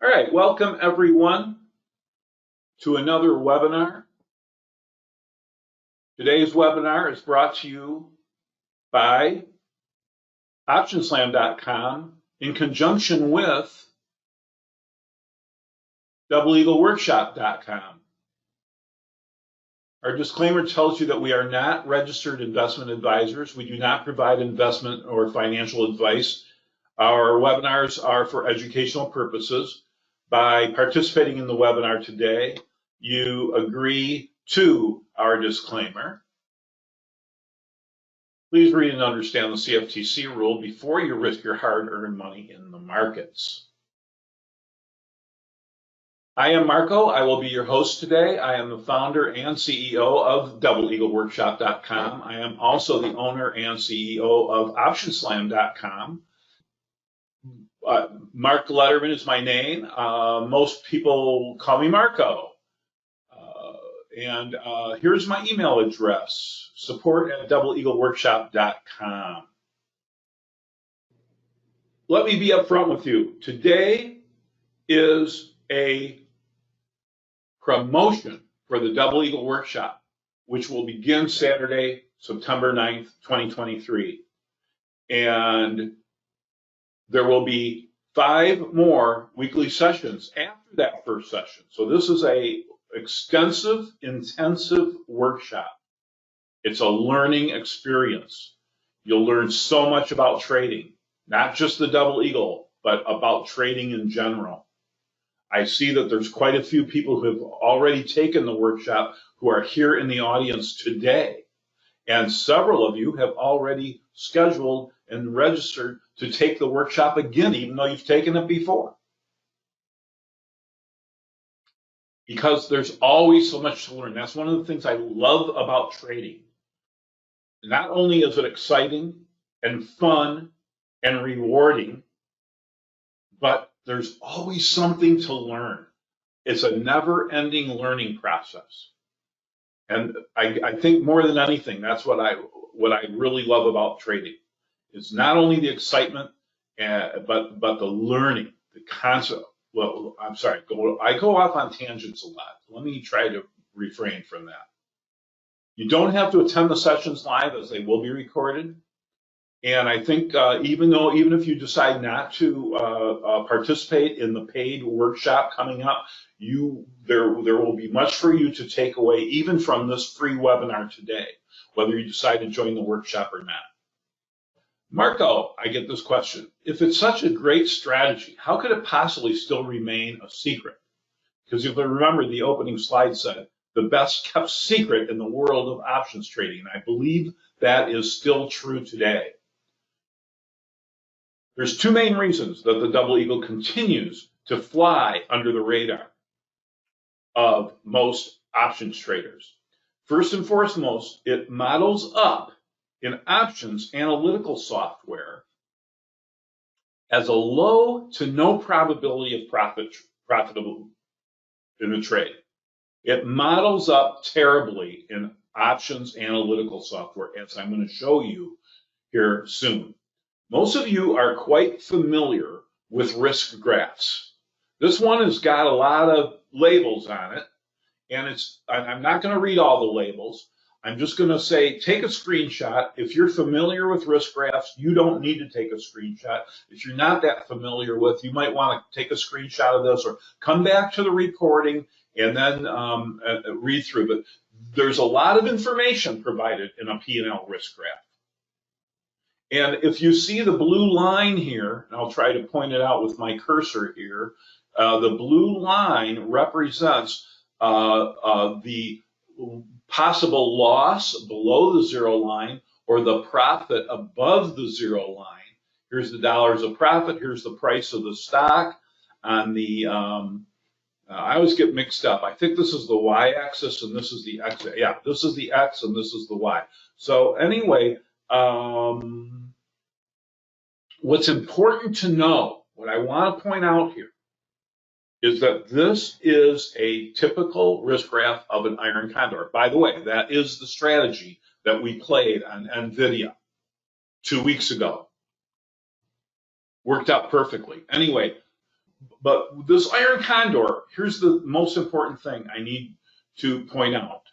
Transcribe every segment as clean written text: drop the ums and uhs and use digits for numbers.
All right, welcome everyone to another webinar. Today's webinar is brought to you by OptionSlam.com in conjunction with DoubleEagleWorkshop.com. Our disclaimer tells you that we are not registered investment advisors. We do not provide investment or financial advice. Our webinars are for educational purposes. By participating in the webinar today, you agree to our disclaimer. Please read and understand the CFTC rule before you risk your hard-earned money in the markets. I am Marco. I will be your host today. I am the founder and CEO of DoubleEagleWorkshop.com. I am also the owner and CEO of OptionSlam.com. Mark Letterman is my name. Most people call me Marco. Here's my email address, support@DoubleEagleWorkshop.com. Let me be upfront with you. Today is a promotion for the Double Eagle Workshop, which will begin Saturday, September 9th, 2023. And there will be 5 more weekly sessions after that first session. So this is a extensive, intensive workshop. It's a learning experience. You'll learn so much about trading, not just the Double Eagle, but about trading in general. I see that there's quite a few people who have already taken the workshop who are here in the audience today. And several of you have already scheduled and registered to take the workshop again, even though you've taken it before. Because there's always so much to learn. That's one of the things I love about trading. Not only is it exciting and fun and rewarding, but there's always something to learn. It's a never-ending learning process. And I think more than anything, that's what I really love about trading. It's not only the excitement, but the learning, the concept. Well, I'm sorry, I go off on tangents a lot. Let me try to refrain from that. You don't have to attend the sessions live, as they will be recorded. And I think even if you decide not to participate in the paid workshop coming up, there will be much for you to take away even from this free webinar today, whether you decide to join the workshop or not. Marco, I get this question. If it's such a great strategy, how could it possibly still remain a secret? Because if you remember, the opening slide said, the best kept secret in the world of options trading. And I believe that is still true today. There's 2 main reasons that the Double Eagle continues to fly under the radar of most options traders. First and foremost, it models up in options analytical software as a low to no probability of profitable in a trade. It models up terribly in options analytical software, as I'm going to show you here soon. Most of you are quite familiar with risk graphs. This one has got a lot of labels on it, and I'm not going to read all the labels. I'm just going to say, take a screenshot. If you're familiar with risk graphs, you don't need to take a screenshot. If you're not that familiar with, you might want to take a screenshot of this or come back to the recording and then read through. But there's a lot of information provided in a P&L risk graph. And if you see the blue line here, and I'll try to point it out with my cursor here, the blue line represents the possible loss below the 0 line or the profit above the 0 line. Here's the dollars of profit. Here's the price of the stock. On the, I always get mixed up. I think this is the y-axis and this is the x. Yeah, this is the x and this is the y. So anyway, what's important to know, what I want to point out here, is that this is a typical risk graph of an iron condor. By the way, that is the strategy that we played on NVIDIA 2 weeks ago. Worked out perfectly. Anyway, But this iron condor, here's the most important thing I need to point out.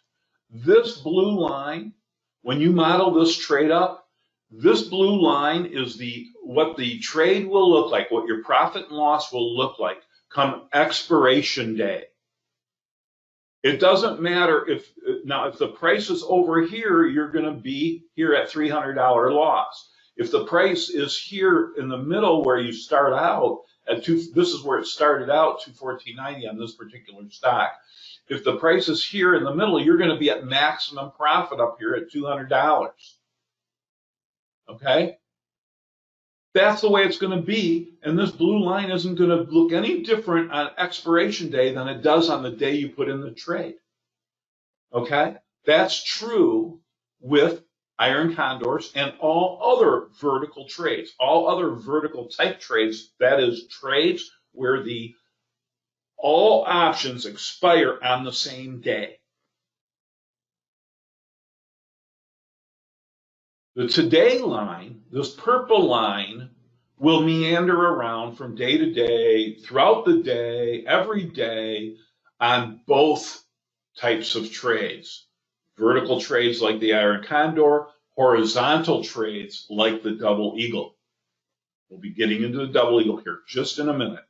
This blue line, when you model this trade up, this blue line is what the trade will look like, what your profit and loss will look like come expiration day. It doesn't matter if the price is over here, you're going to be here at $300 loss. If the price is here in the middle where you start out at this is where it started out, 214.90 on this particular stock. If the price is here in the middle, you're going to be at maximum profit up here at $200. Okay? That's the way it's going to be, and this blue line isn't going to look any different on expiration day than it does on the day you put in the trade. Okay? That's true with iron condors and all other vertical trades, all other vertical type trades, that is trades where all options expire on the same day. The today line, this purple line, will meander around from day to day, throughout the day, every day, on both types of trades. Vertical trades like the iron condor, horizontal trades like the double eagle. We'll be getting into the double eagle here just in a minute.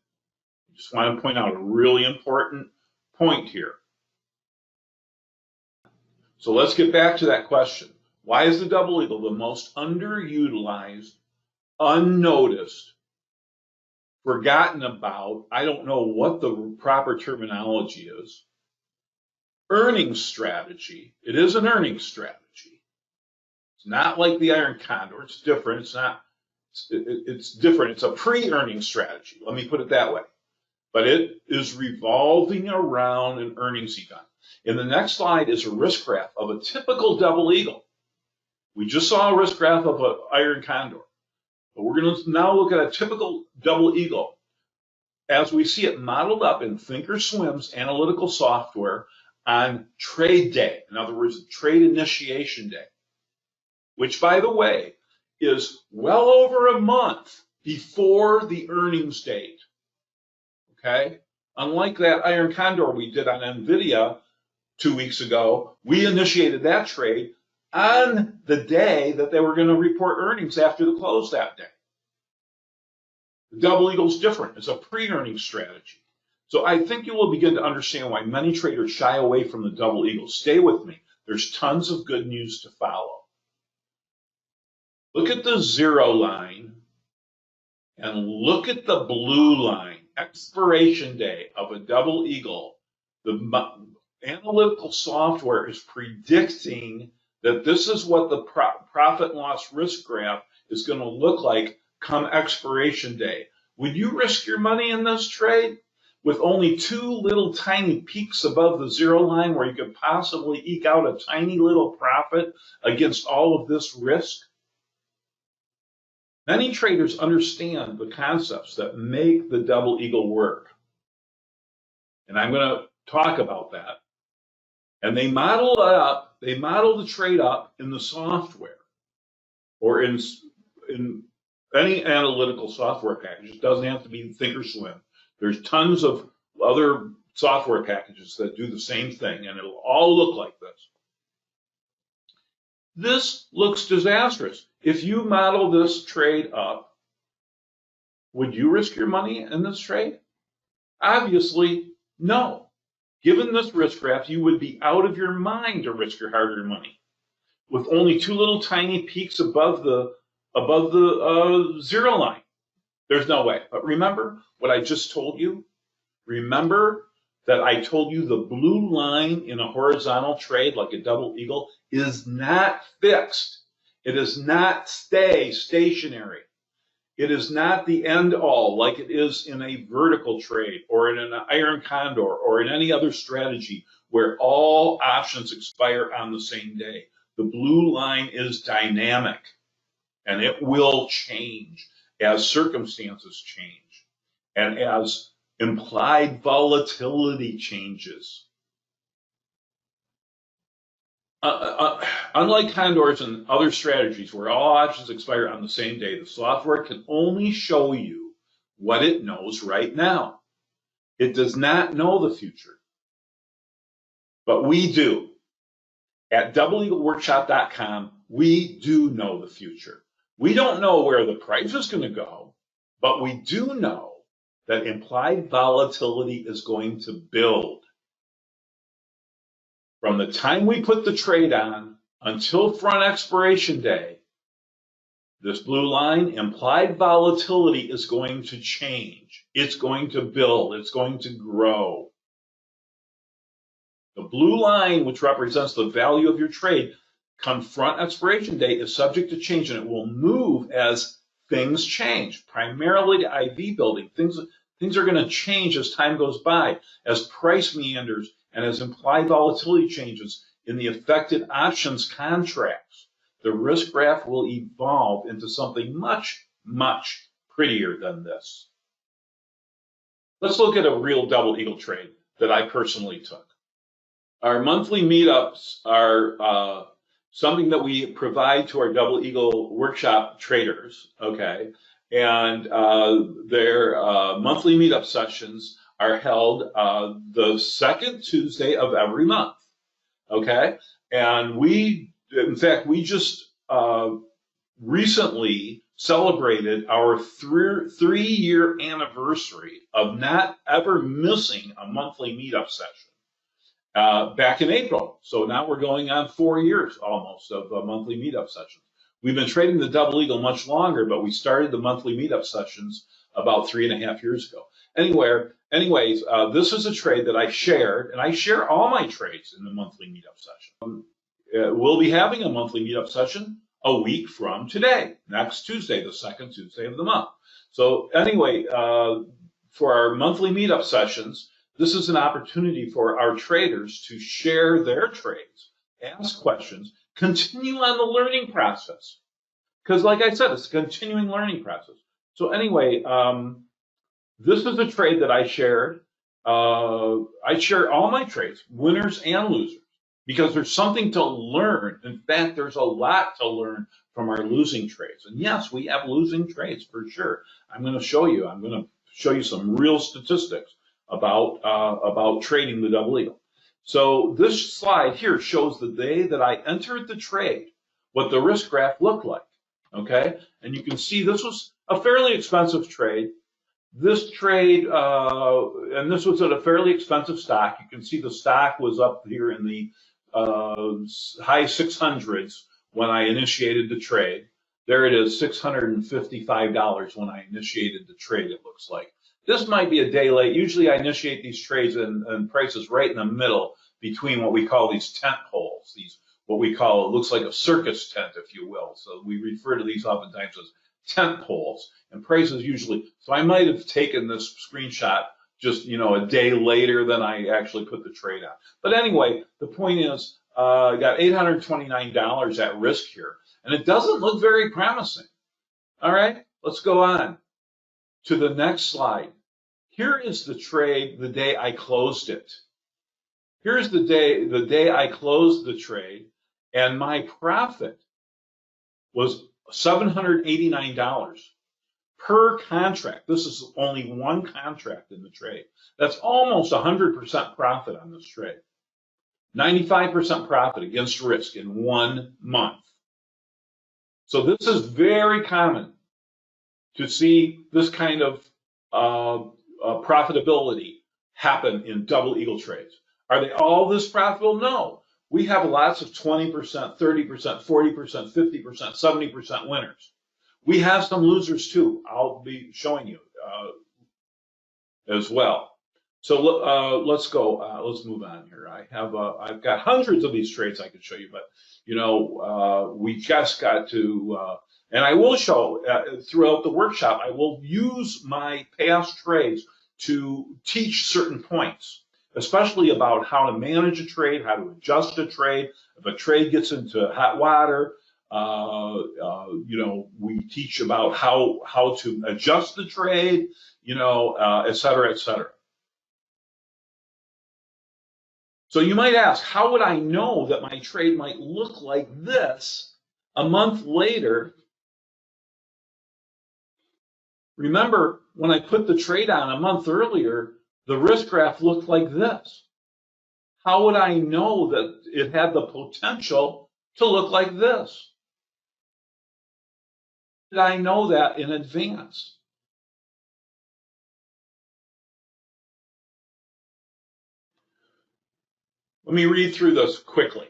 I just want to point out a really important point here. So let's get back to that question. Why is the double eagle the most underutilized, unnoticed, forgotten about, I don't know what the proper terminology is, earnings strategy? It is an earnings strategy. It's not like the iron condor. It's different. It's different. It's a pre-earning strategy. Let me put it that way. But it is revolving around an earnings event. In the next slide is a risk graph of a typical double eagle. We just saw a risk graph of an iron condor. But we're going to now look at a typical double eagle as we see it modeled up in Thinkorswim's analytical software on trade day. In other words, trade initiation day, which, by the way, is well over a month before the earnings date. Okay? Unlike that iron condor we did on NVIDIA 2 weeks ago, we initiated that trade on the day that they were going to report earnings after the close that day. The double eagle is different. It's a pre-earning strategy. So I think you will begin to understand why many traders shy away from the double eagle. Stay with me. There's tons of good news to follow. Look at the zero line and look at the blue line, expiration day of a double eagle. The analytical software is predicting that this is what the profit and loss risk graph is going to look like come expiration day. Would you risk your money in this trade with only two little tiny peaks above the zero line where you could possibly eke out a tiny little profit against all of this risk? Many traders understand the concepts that make the double eagle work. And I'm going to talk about that. And they model it up, they model the trade up in the software or in any analytical software package. It doesn't have to be Thinkorswim. There's tons of other software packages that do the same thing, and it'll all look like this. This looks disastrous. If you model this trade up, would you risk your money in this trade? Obviously, no. Given this risk graph, you would be out of your mind to risk your hard-earned money. With only two little tiny peaks above the zero line, there's no way. But remember what I just told you? Remember that I told you the blue line in a horizontal trade like a double eagle is not fixed. It does not stay stationary. It is not the end all like it is in a vertical trade or in an iron condor or in any other strategy where all options expire on the same day. The blue line is dynamic and it will change as circumstances change and as implied volatility changes. Unlike condors and other strategies where all options expire on the same day, the software can only show you what it knows right now. It does not know the future, but we do. At doubleeagleworkshop.com, we do know the future. We don't know where the price is going to go, but we do know that implied volatility is going to build. From the time we put the trade on until front expiration day, this blue line, implied volatility is going to change. It's going to build. It's going to grow. The blue line, which represents the value of your trade, come front expiration date, is subject to change, and it will move as things change, primarily to IV building. Things are going to change as time goes by, as price meanders, and as implied volatility changes in the affected options contracts. The risk graph will evolve into something much, much prettier than this. Let's look at a real double eagle trade that I personally took. Our monthly meetups are something that we provide to our Double Eagle Workshop traders, okay? And their monthly meetup sessions are held the second Tuesday of every month, okay? And we just recently celebrated our three-year anniversary of not ever missing a monthly meetup session. Back in April. So now we're going on 4 years almost of monthly meetup sessions. We've been trading the Double Eagle much longer, but we started the monthly meetup sessions about 3.5 years ago. Anyways, this is a trade that I shared, and I share all my trades in the monthly meetup session. We'll be having a monthly meetup session a week from today, next Tuesday, the second Tuesday of the month. So anyway, for our monthly meetup sessions, this is an opportunity for our traders to share their trades, ask questions, continue on the learning process. Because like I said, it's a continuing learning process. So anyway, this is a trade that I shared. I share all my trades, winners and losers, because there's something to learn. In fact, there's a lot to learn from our losing trades. And yes, we have losing trades for sure. I'm going to show you some real statistics about trading the Double Eagle. So this slide here shows the day that I entered the trade, what the risk graph looked like, okay? And you can see this was a fairly expensive trade. This trade, and this was at a fairly expensive stock. You can see the stock was up here in the high 600s when I initiated the trade. There it is, $655 when I initiated the trade, it looks like. This might be a day late. Usually I initiate these trades and prices right in the middle between what we call these tent poles, what we call, it looks like a circus tent, if you will. So we refer to these oftentimes as tent poles, and prices usually, so I might have taken this screenshot just, a day later than I actually put the trade on. But anyway, the point is, I got $829 at risk here, and it doesn't look very promising. All right, let's go on to the next slide. Here is the trade the day I closed it. Here's the day I closed the trade, and my profit was $789 per contract. This is only one contract in the trade. That's almost 100% profit on this trade. 95% profit against risk in 1 month. So this is very common to see this kind of profitability happen in Double Eagle trades. Are they all this profitable? No. We have lots of 20%, 30%, 40%, 50%, 70% winners. We have some losers too. I'll be showing you as well. So let's go. Let's move on here. I've got hundreds of these trades I could show you, but we just got to. And I will show throughout the workshop. I will use my past trades to teach certain points, especially about how to manage a trade, how to adjust a trade. If a trade gets into hot water, we teach about how to adjust the trade, et cetera, et cetera. So you might ask, how would I know that my trade might look like this a month later? Remember, when I put the trade on a month earlier, the risk graph looked like this. How would I know that it had the potential to look like this? Did I know that in advance? Let me read through this quickly.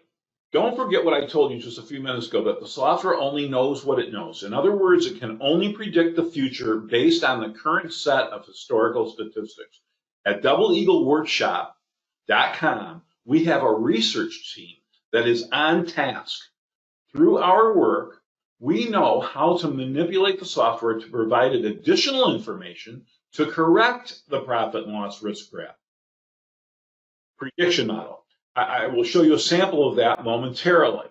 Don't forget what I told you just a few minutes ago, that the software only knows what it knows. In other words, it can only predict the future based on the current set of historical statistics. At doubleeagleworkshop.com, we have a research team that is on task. Through our work, we know how to manipulate the software to provide it additional information to correct the profit and loss risk graph. Prediction model. I will show you a sample of that momentarily.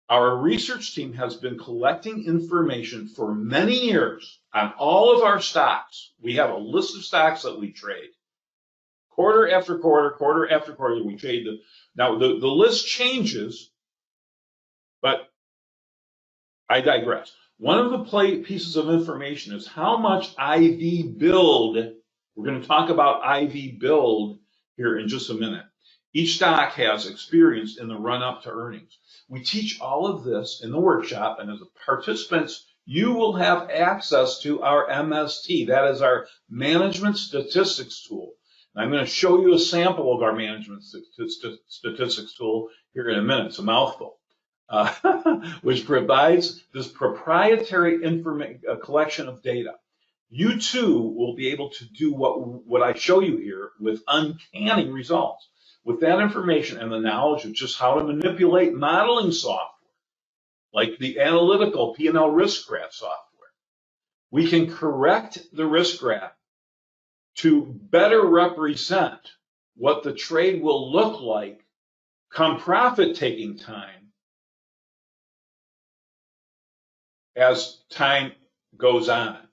Our research team has been collecting information for many years on all of our stocks. We have a list of stocks that we trade. Quarter after quarter, quarter after quarter, we trade them. Now, the list changes, but I digress. One of the pieces of information is how much IV build. We're going to talk about IV build here in just a minute. Each stock has experienced in the run-up to earnings. We teach all of this in the workshop, and as participants, you will have access to our MST. That is our Management Statistics tool. And I'm going to show you a sample of our Management Statistics tool here in a minute. It's a mouthful, which provides this proprietary collection of data. You too will be able to do what I show you here with uncanny results. With that information and the knowledge of just how to manipulate modeling software, like the analytical P&L risk graph software, we can correct the risk graph to better represent what the trade will look like come profit-taking time as time goes on.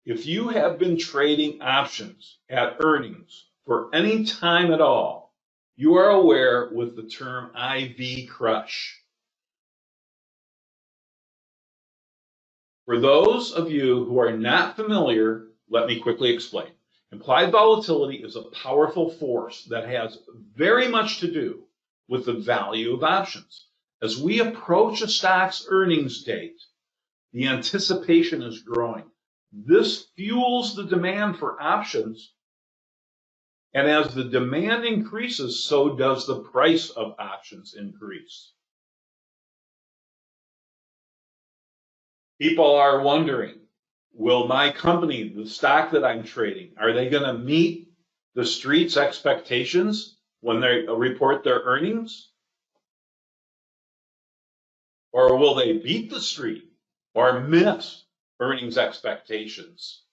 If you have been trading options at earnings for any time at all, you are aware with the term IV crush. For those of you who are not familiar, let me quickly explain. Implied volatility is a powerful force that has very much to do with the value of options. As we approach a stock's earnings date, the anticipation is growing. This fuels the demand for options. And as the demand increases, so does the price of options increase. People are wondering, will my company, the stock that I'm trading, are they going to meet the street's expectations when they report their earnings? Or will they beat the street or miss earnings expectations?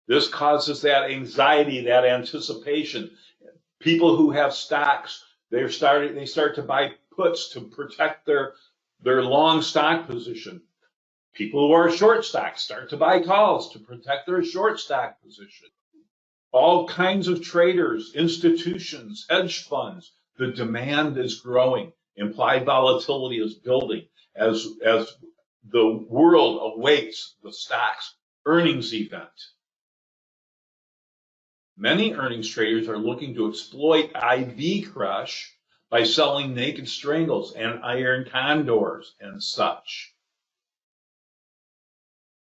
This causes that anxiety, that anticipation. People who have stocks, they start to buy puts to protect their long stock position. People who are short stocks start to buy calls to protect their short stock position. All kinds of traders, institutions, hedge funds, the demand is growing. Implied volatility is building as the world awaits the stock's earnings event. Many earnings traders are looking to exploit IV crush by selling naked strangles and iron condors and such.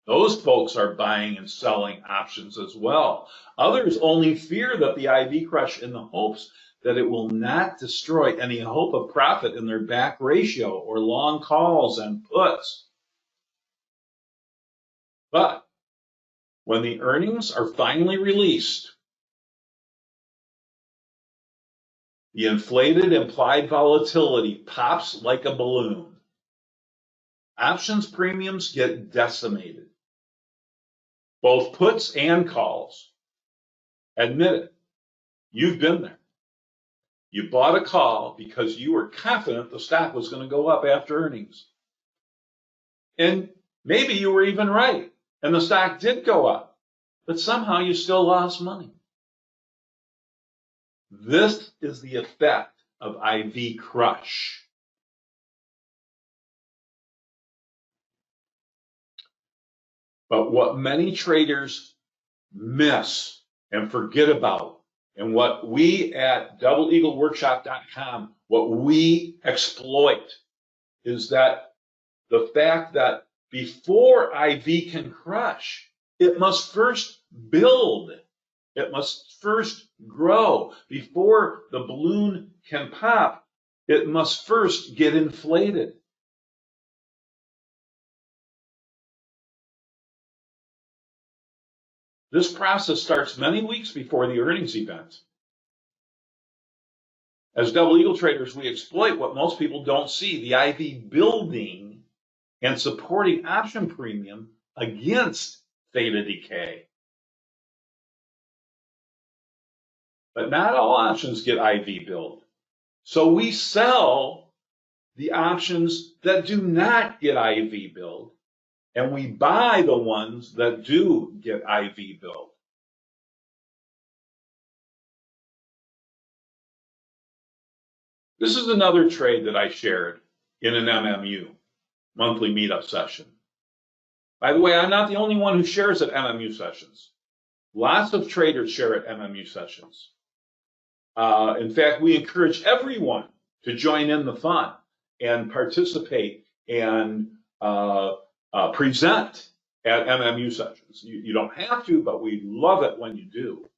Those folks are buying and selling options as well. Others only fear that the IV crush in the hopes that it will not destroy any hope of profit in their back ratio or long calls and puts. But when the earnings are finally released, the inflated implied volatility pops like a balloon. Options premiums get decimated. Both puts and calls. Admit it, you've been there. You bought a call because you were confident the stock was going to go up after earnings. And maybe you were even right, and the stock did go up, but somehow you still lost money. This is the effect of IV crush. But what many traders miss and forget about, and what we at doubleeagleworkshop.com, what we exploit, is that the fact that before IV can crush, it must first build. It must first grow. Before the balloon can pop, it must first get inflated. This process starts many weeks before the earnings event. As double eagle traders, we exploit what most people don't see, the IV building and supporting option premium against theta decay. But not all options get IV build. So we sell the options that do not get IV build, and we buy the ones that do get IV build. This is another trade that I shared in an MMU, monthly meetup session. By the way, I'm not the only one who shares at MMU sessions. Lots of traders share at MMU sessions. In fact, we encourage everyone to join in the fun and participate and present at MMU sessions. You don't have to, but we love it when you do.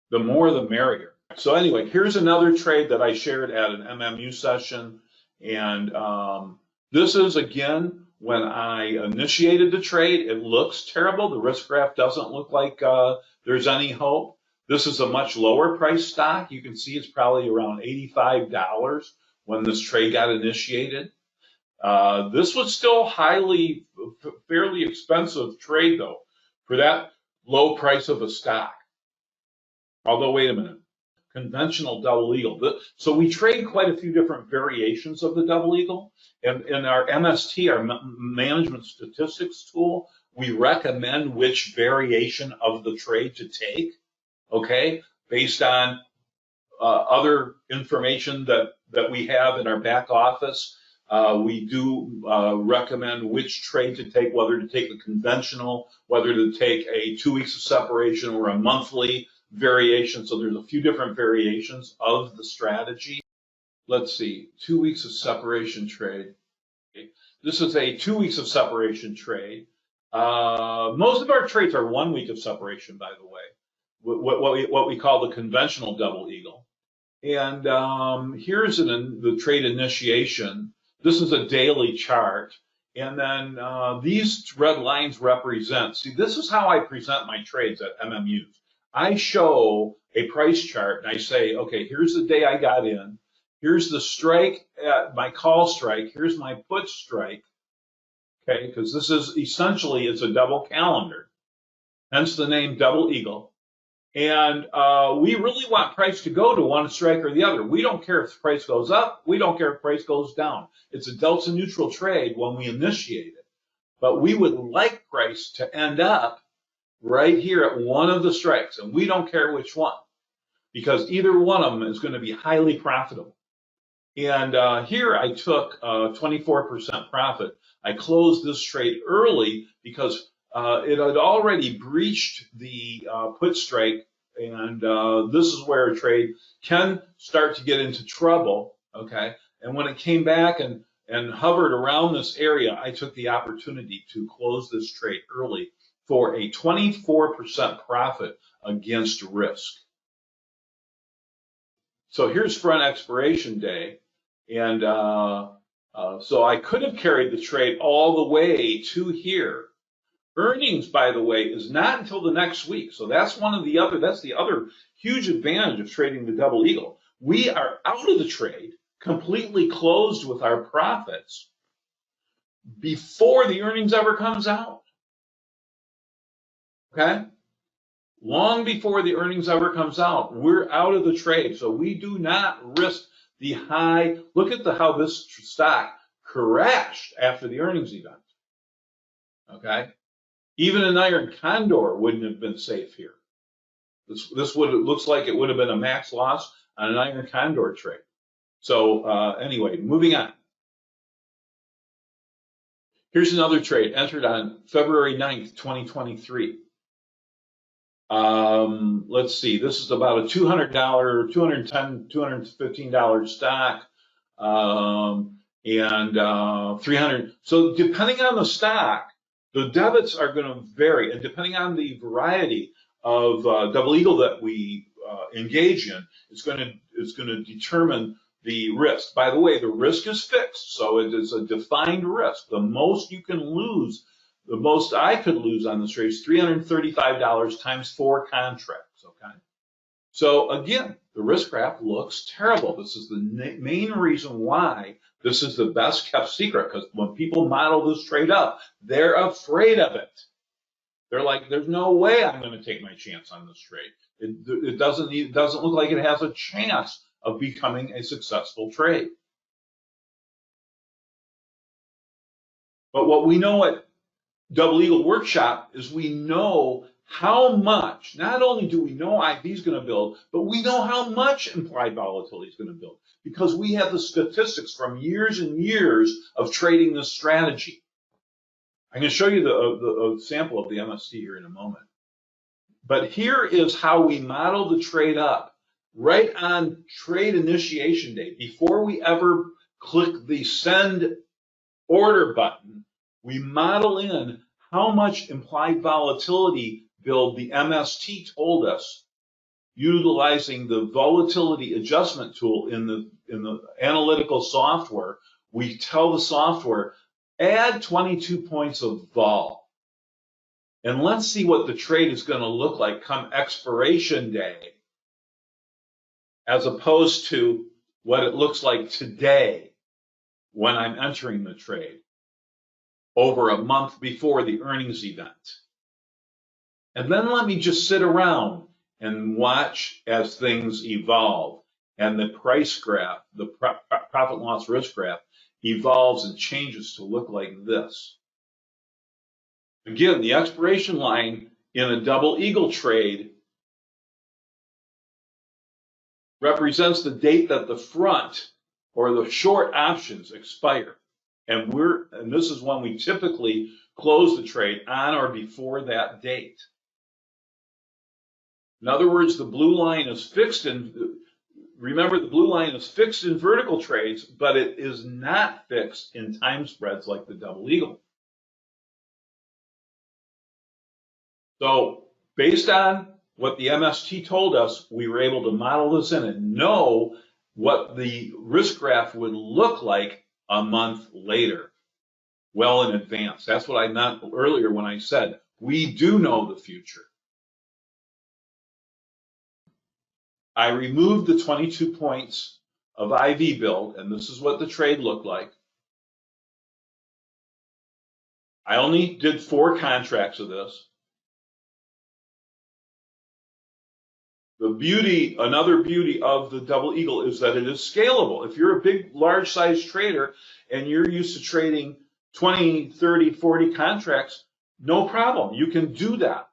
The more, the merrier. So anyway, here's another trade that I shared at an MMU session. And this is, again, when I initiated the trade. It looks terrible. The risk graph doesn't look like there's any hope. This is a much lower price stock. You can see it's probably around $85 when this trade got initiated. This was still fairly expensive trade, though, for that low price of a stock. Although, wait a minute, conventional double eagle. So we trade quite a few different variations of the double eagle. And in our MST, our management statistics tool, we recommend which variation of the trade to take, okay, based on other information that we have in our back office. We do recommend which trade to take, whether to take the conventional, whether to take a 2 weeks of separation or a monthly variation. So there's a few different variations of the strategy. Let's see, 2 weeks of separation trade. Okay. This is a 2 weeks of separation trade. Most of our trades are 1 week of separation, by the way, what we call the conventional double eagle. And here's the trade initiation. This is a daily chart. And then these red lines represent, see, this is how I present my trades at MMUs. I show a price chart and I say, okay, here's the day I got in. Here's the strike at my call strike. Here's my put strike. Okay, because this is essentially, it's a double calendar. Hence the name double eagle. And we really want price to go to one strike or the other. We don't care if the price goes up. We don't care if price goes down. It's a delta neutral trade when we initiate it. But we would like price to end up right here at one of the strikes, and we don't care which one, because either one of them is going to be highly profitable. And here I took 24% profit. I closed this trade early because it had already breached the put strike, and this is where a trade can start to get into trouble, okay? And when it came back and hovered around this area, I took the opportunity to close this trade early for a 24% profit against risk. So here's front expiration day. And so I could have carried the trade all the way to here. Earnings, by the way, is not until the next week. So that's the other huge advantage of trading the double eagle. We are out of the trade, completely closed with our profits before the earnings ever comes out. Okay? Long before the earnings ever comes out, we're out of the trade. So we do not risk the high. Look at how this stock crashed after the earnings event. Okay? Even an iron condor wouldn't have been safe here. It looks like it would have been a max loss on an iron condor trade. So anyway, moving on. Here's another trade entered on February 9th, 2023. Let's see, this is about a $200, $210, $215 stock, and 300. So depending on the stock, the debits are going to vary, and depending on the variety of double eagle that we engage in, it's going to determine the risk. By the way, the risk is fixed, so it is a defined risk. The most you can lose, the most I could lose on this trade is $335 times 4 contracts, okay? So again, the risk graph looks terrible. This is the main reason why this is the best kept secret, because when people model this trade up, they're afraid of it. They're like, there's no way I'm going to take my chance on this trade. It doesn't look like it has a chance of becoming a successful trade. But what we know at Double Eagle Workshop is we know how much, not only do we know IV is going to build, but we know how much implied volatility is going to build, because we have the statistics from years and years of trading this strategy. I'm going to show you the sample of the MST here in a moment. But here is how we model the trade up right on trade initiation day. Before we ever click the send order button, we model in how much implied volatility build the MST told us, utilizing the volatility adjustment tool in the analytical software. We tell the software, add 22 points of vol. And let's see what the trade is going to look like come expiration day, as opposed to what it looks like today when I'm entering the trade over a month before the earnings event. And then let me just sit around and watch as things evolve, and the price graph, the profit loss risk graph, evolves and changes to look like this. Again, the expiration line in a double eagle trade represents the date that the front or the short options expire. And this is when we typically close the trade on or before that date. In other words, the blue line is fixed remember, the blue line is fixed in vertical trades, but it is not fixed in time spreads like the double eagle. So based on what the MST told us, we were able to model this in and know what the risk graph would look like a month later, well in advance. That's what I meant earlier when I said we do know the future. I removed the 22 points of IV build, and this is what the trade looked like. I only did 4 contracts of this. Another beauty of the double eagle is that it is scalable. If you're a big, large size trader and you're used to trading 20, 30, 40 contracts, no problem. You can do that.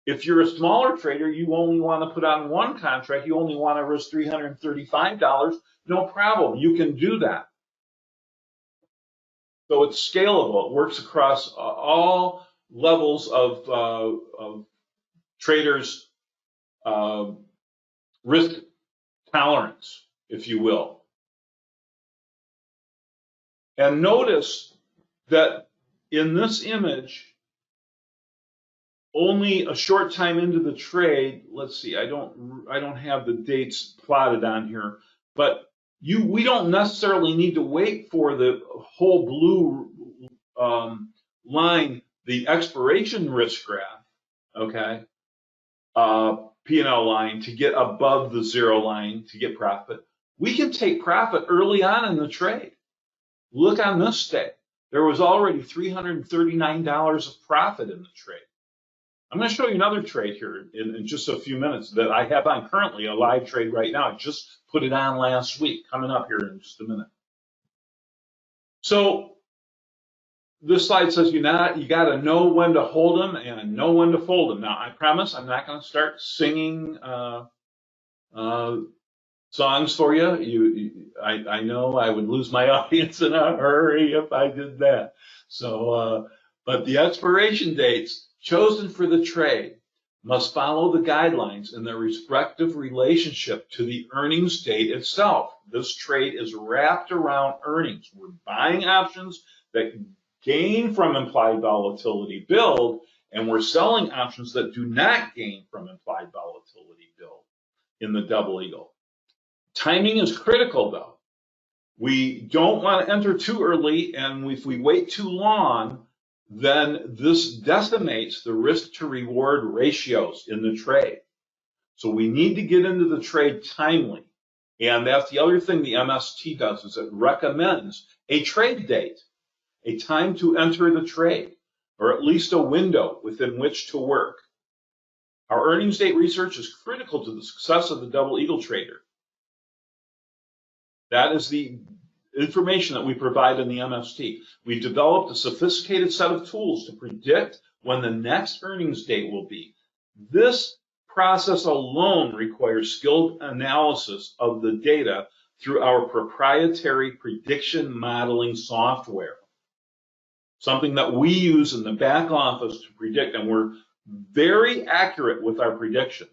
If you're a smaller trader, you only want to put on 1 contract, you only want to risk $335, no problem. You can do that. So it's scalable. It works across all levels of traders' risk tolerance, if you will. And notice that in this image, only a short time into the trade, let's see, I don't have the dates plotted on here, but we don't necessarily need to wait for the whole blue line, the expiration risk graph, okay, P&L line, to get above the 0 line to get profit. We can take profit early on in the trade. Look on this day. There was already $339 of profit in the trade. I'm going to show you another trade here in just a few minutes that I have on currently, a live trade right now. I just put it on last week, coming up here in just a minute. So this slide says you got to know when to hold them and know when to fold them. Now, I promise I'm not going to start singing songs for you. I know I would lose my audience in a hurry if I did that. So, but the expiration dates chosen for the trade must follow the guidelines in their respective relationship to the earnings date itself. This trade is wrapped around earnings. We're buying options that gain from implied volatility build, and we're selling options that do not gain from implied volatility build in the double eagle. Timing is critical, though. We don't want to enter too early, and if we wait too long, then this decimates the risk to reward ratios in the trade. So we need to get into the trade timely. And that's the other thing the MST does, is it recommends a trade date, a time to enter the trade, or at least a window within which to work. Our earnings date research is critical to the success of the double eagle trader. That is the information that we provide in the MST. We've developed a sophisticated set of tools to predict when the next earnings date will be. This process alone requires skilled analysis of the data through our proprietary prediction modeling software, something that we use in the back office to predict, and we're very accurate with our predictions.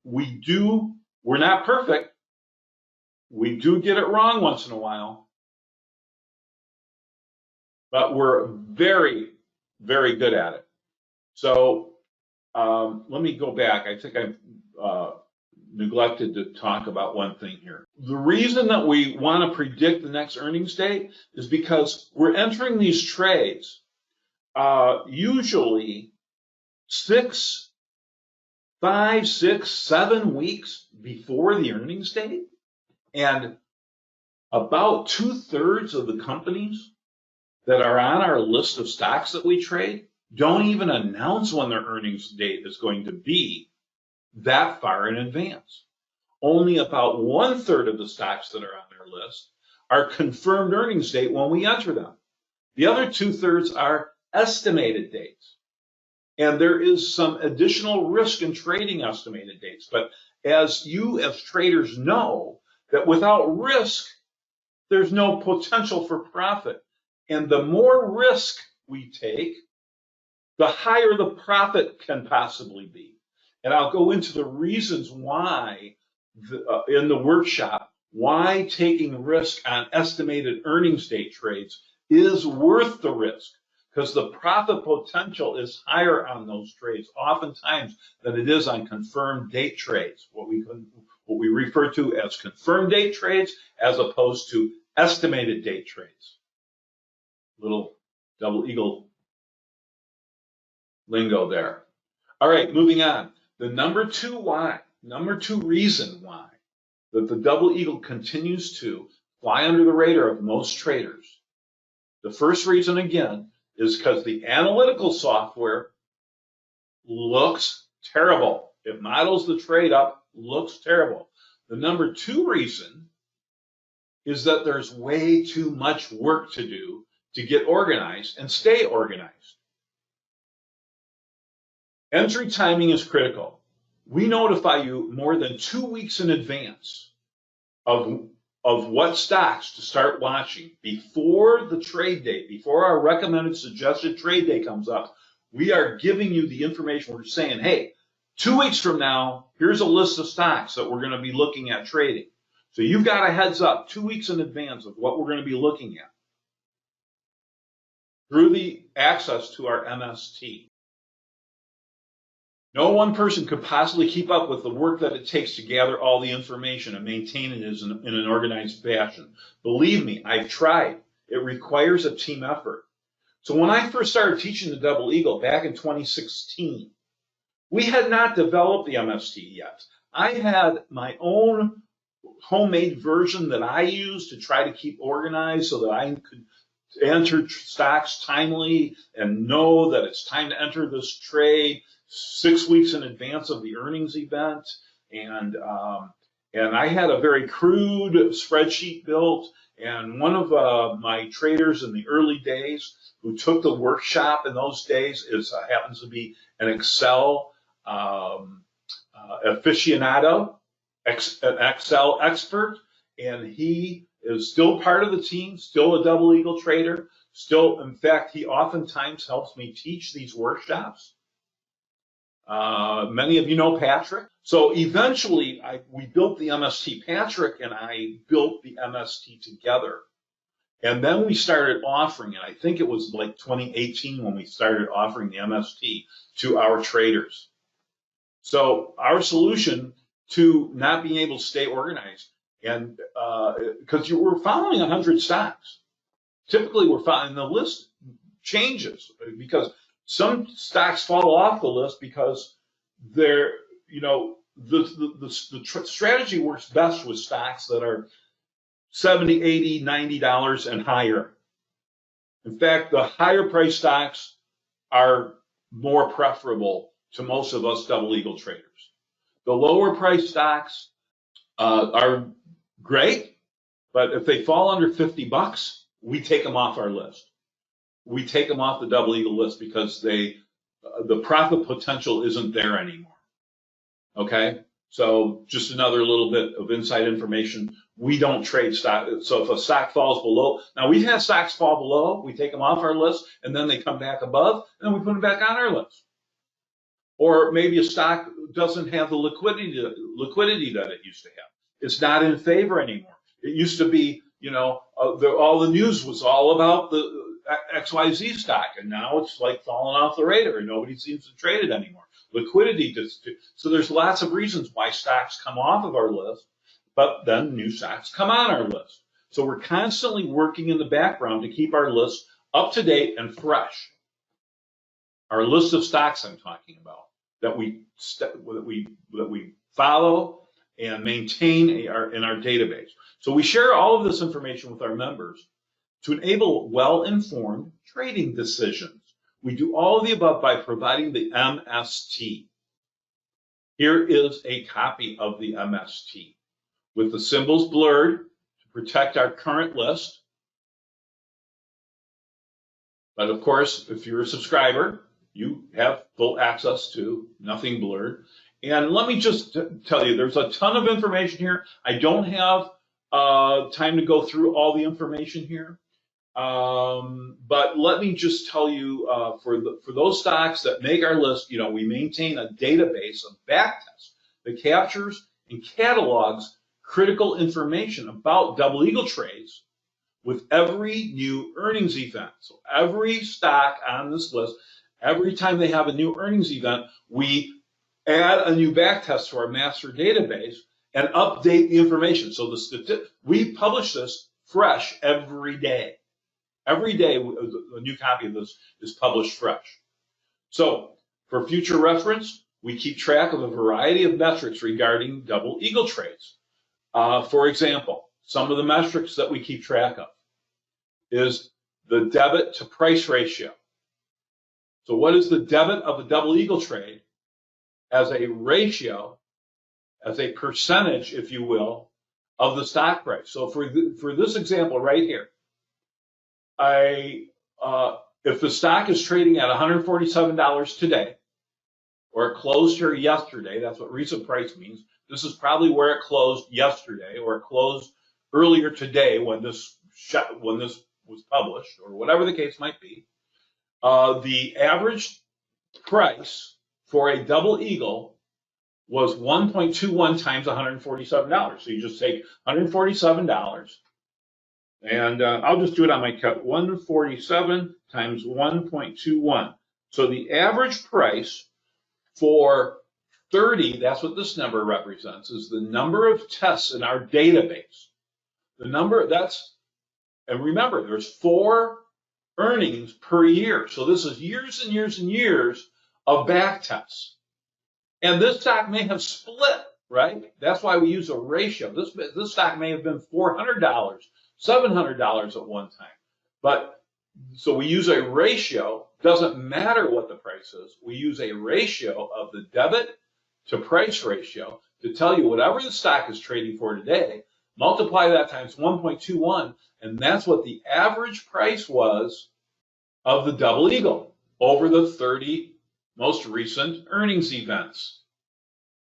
We're not perfect. We do get it wrong once in a while, but we're very, very good at it. So let me go back. I think I've neglected to talk about one thing here. The reason that we want to predict the next earnings date is because we're entering these trades usually 5, 6, 7 weeks before the earnings date. And about 2/3 of the companies that are on our list of stocks that we trade don't even announce when their earnings date is going to be that far in advance. Only about 1/3 of the stocks that are on their list are confirmed earnings date when we enter them. The other 2/3 are estimated dates. And there is some additional risk in trading estimated dates. But as you as traders know, that without risk, there's no potential for profit. And the more risk we take, the higher the profit can possibly be. And I'll go into the reasons why in the workshop, why taking risk on estimated earnings date trades is worth the risk, because the profit potential is higher on those trades oftentimes than it is on confirmed date trades, what we refer to as confirmed date trades as opposed to estimated date trades. Little double eagle lingo there. All right, moving on. The number two reason why that the double eagle continues to fly under the radar of most traders. The first reason, again, is because the analytical software looks terrible. It models the trade up, looks terrible. The number two reason is that there's way too much work to do to get organized and stay organized. Entry timing is critical. We notify you more than 2 weeks in advance of what stocks to start watching before the trade date, before our recommended suggested trade day comes up. We are giving you the information. We're saying, hey, 2 weeks from now, here's a list of stocks that we're going to be looking at trading. So you've got a heads up 2 weeks in advance of what we're going to be looking at through the access to our MST. No one person could possibly keep up with the work that it takes to gather all the information and maintain it in an organized fashion. Believe me, I've tried. It requires a team effort. So when I first started teaching the double eagle back in 2016, we had not developed the MST yet. I had my own homemade version that I used to try to keep organized so that I could enter stocks timely and know that it's time to enter this trade 6 weeks in advance of the earnings event. And I had a very crude spreadsheet built. And one of my traders in the early days who took the workshop in those days happens to be an Excel aficionado. an Excel expert, and he is still part of the team, still a double eagle trader. Still, in fact, he oftentimes helps me teach these workshops. Many of you know Patrick. So eventually, we built the MST. Patrick and I built the MST together. And then we started offering it. I think it was like 2018 when we started offering the MST to our traders. So our solution to not being able to stay organized, and because we're following 100 stocks, typically we're following the list changes because some stocks fall off the list because they're, the strategy works best with stocks that are $70, $80, $90 and higher. In fact, the higher price stocks are more preferable to most of us double eagle traders. The lower price stocks are great, but if they fall under $50, we take them off our list. We take them off the double eagle list because the profit potential isn't there anymore. Okay, so just another little bit of inside information. We don't trade stock. So if a stock falls below, now we've had stocks fall below, we take them off our list, and then they come back above, and then we put them back on our list. Or maybe a stock doesn't have the liquidity that it used to have. It's not in favor anymore. It used to be, all the news was all about the XYZ stock, and now it's like falling off the radar, and nobody seems to trade it anymore. Liquidity, so there's lots of reasons why stocks come off of our list, but then new stocks come on our list. So we're constantly working in the background to keep our list up to date and fresh. Our list of stocks I'm talking about that we follow and maintain in our database. So we share all of this information with our members to enable well-informed trading decisions. We do all of the above by providing the MST. Here is a copy of the MST with the symbols blurred to protect our current list. But of course, if you're a subscriber, you have full access to nothing blurred. And let me just tell you, there's a ton of information here. I don't have time to go through all the information here. But let me just tell you, for those stocks that make our list, we maintain a database of backtests that captures and catalogs critical information about double eagle trades with every new earnings event. So every stock on this list, every time they have a new earnings event, we add a new backtest to our master database and update the information. So we publish this fresh every day. Every day, a new copy of this is published fresh. So for future reference, we keep track of a variety of metrics regarding double eagle trades. For example, some of the metrics that we keep track of is the debit to price ratio. So what is the debit of a double eagle trade as a ratio, as a percentage, if you will, of the stock price? So for this example right here, if the stock is trading at $147 today, or it closed here yesterday, that's what recent price means. This is probably where it closed yesterday, or it closed earlier today when this was published, or whatever the case might be. The average price for a double eagle was 1.21 times $147. So you just take $147. And I'll just do it on my cut. 147 times 1.21. So the average price for 30, that's what this number represents, is the number of tests in our database. The number, and remember, there's 4 earnings per year. So this is years and years and years of back tests. And this stock may have split, right? That's why we use a ratio. This stock may have been $400. $700 at one time. But so we use a ratio. Doesn't matter what the price is. We use a ratio of the debit to price ratio to tell you whatever the stock is trading for today, multiply that times 1.21, and that's what the average price was of the double eagle over the 30 most recent earnings events.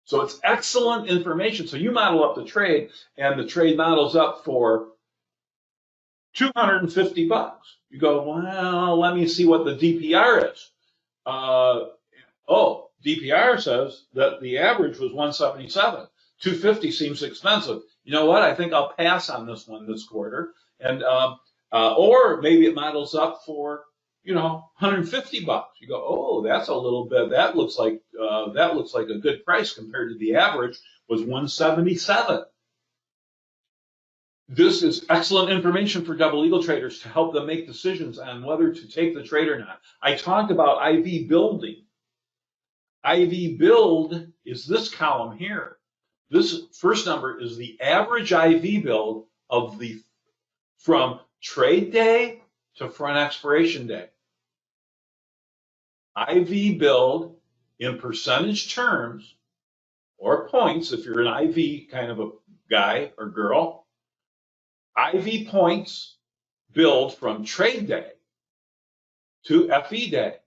So it's excellent information. So you model up the trade, and the trade models up for $250. You go, well, let me see what the DPR is. DPR says that the average was 177. 250 seems expensive. You know what? I think I'll pass on this one this quarter. And or maybe it models up for $150. You go, oh, that's a little bit. That looks like a good price compared to the average was 177. This is excellent information for double eagle traders to help them make decisions on whether to take the trade or not. I talked about IV building. IV build is this column here. This first number is the average IV build of from trade day to front expiration day. IV build in percentage terms or points, if you're an IV kind of a guy or girl, IV points build from trade day to FE day,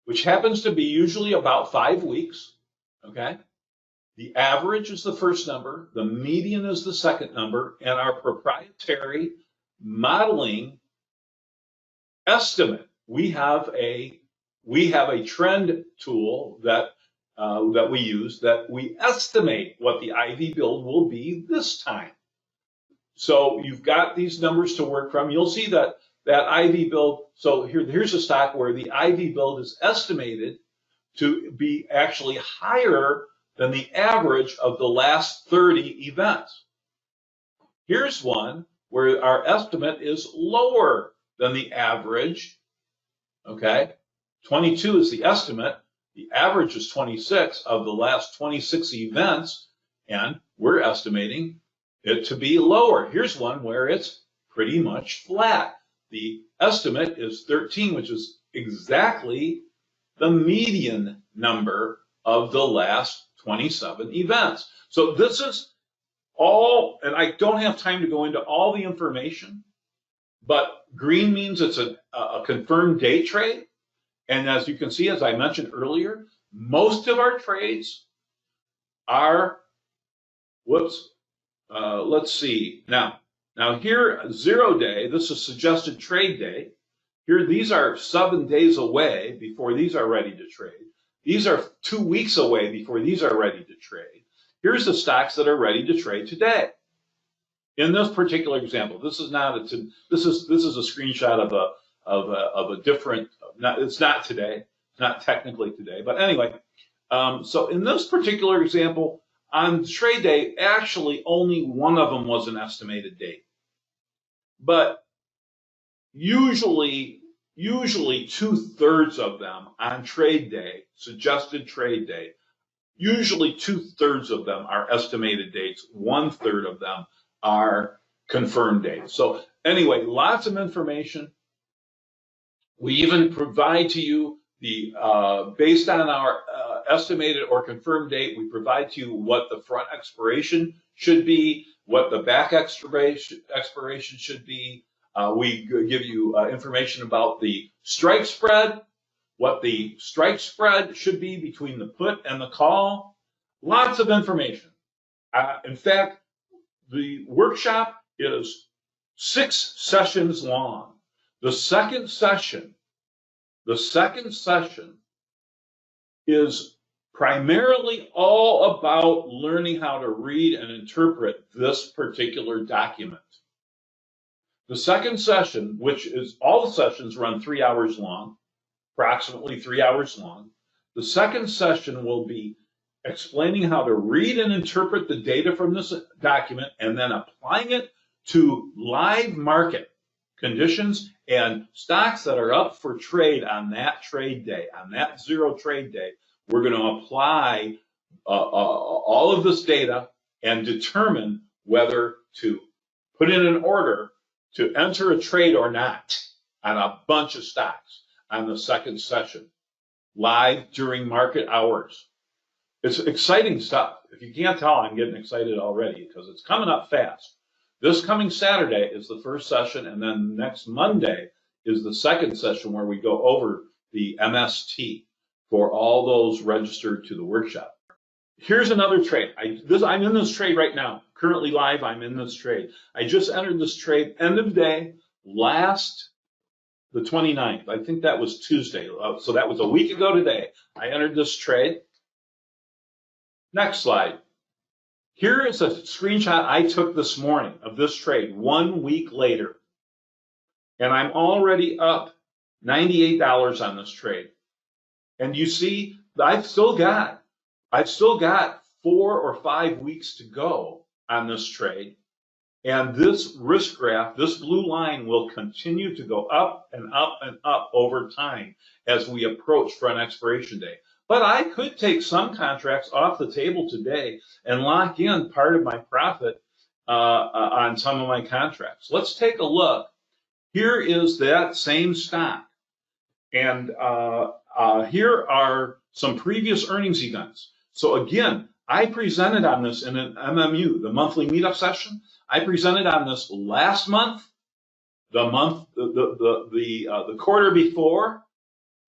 which happens to be usually about 5 weeks, okay? The average is the first number, the median is the second number, and our proprietary modeling estimate. We have a trend tool that we use that we estimate what the IV build will be this time. So you've got these numbers to work from. You'll see that IV build. So here's a stock where the IV build is estimated to be actually higher than the average of the last 30 events. Here's one where our estimate is lower than the average. Okay, 22 is the estimate. The average is 26 of the last 26 events, and we're estimating it to be lower. Here's one where it's pretty much flat. The estimate is 13, which is exactly the median number of the last 27 events. So this is all, and I don't have time to go into all the information, but green means it's a confirmed day trade. And as you can see, as I mentioned earlier, most of our trades are, let's see. Now here, 0 day, this is suggested trade day. Here, these are 7 days away before these are ready to trade. These are 2 weeks away before these are ready to trade. Here's the stocks that are ready to trade today. In this particular example, this is a screenshot of a different. It's not today. It's not technically today, but anyway. So in this particular example, on trade day, actually only one of them was an estimated date. But usually 2/3 of them on trade day, suggested trade day, usually 2/3 of them are estimated dates. 1/3 of them are confirmed dates. So anyway, lots of information. We even provide to you based on our estimated or confirmed date, we provide to you what the front expiration should be, what the back expiration should be. We give you information about the strike spread, what the strike spread should be between the put and the call. Lots of information. In fact, the workshop is 6 sessions long. The second session is primarily all about learning how to read and interpret this particular document. The second session, which is all the sessions run 3 hours long, approximately 3 hours long. The second session will be explaining how to read and interpret the data from this document and then applying it to live market conditions and stocks that are up for trade on that trade day, on that 0 trade day. We're going to apply all of this data and determine whether to put in an order to enter a trade or not on a bunch of stocks on the second session, live during market hours. It's exciting stuff. If you can't tell, I'm getting excited already because it's coming up fast. This coming Saturday is the first session, and then next Monday is the second session where we go over the MST for all those registered to the workshop. Here's another trade. I'm in this trade right now. Currently live, I'm in this trade. I just entered this trade end of day the 29th. I think that was Tuesday. So that was a week ago today. I entered this trade. Next slide. Here is a screenshot I took this morning of this trade 1 week later. And I'm already up $98 on this trade. And you see, I've still got 4 or 5 weeks to go on this trade. And this risk graph, this blue line, will continue to go up and up and up over time as we approach front expiration day. But I could take some contracts off the table today and lock in part of my profit on some of my contracts. Let's take a look. Here is that same stock. And here are some previous earnings events. So again, I presented on this in an MMU, the monthly meetup session. I presented on this last month, the quarter before.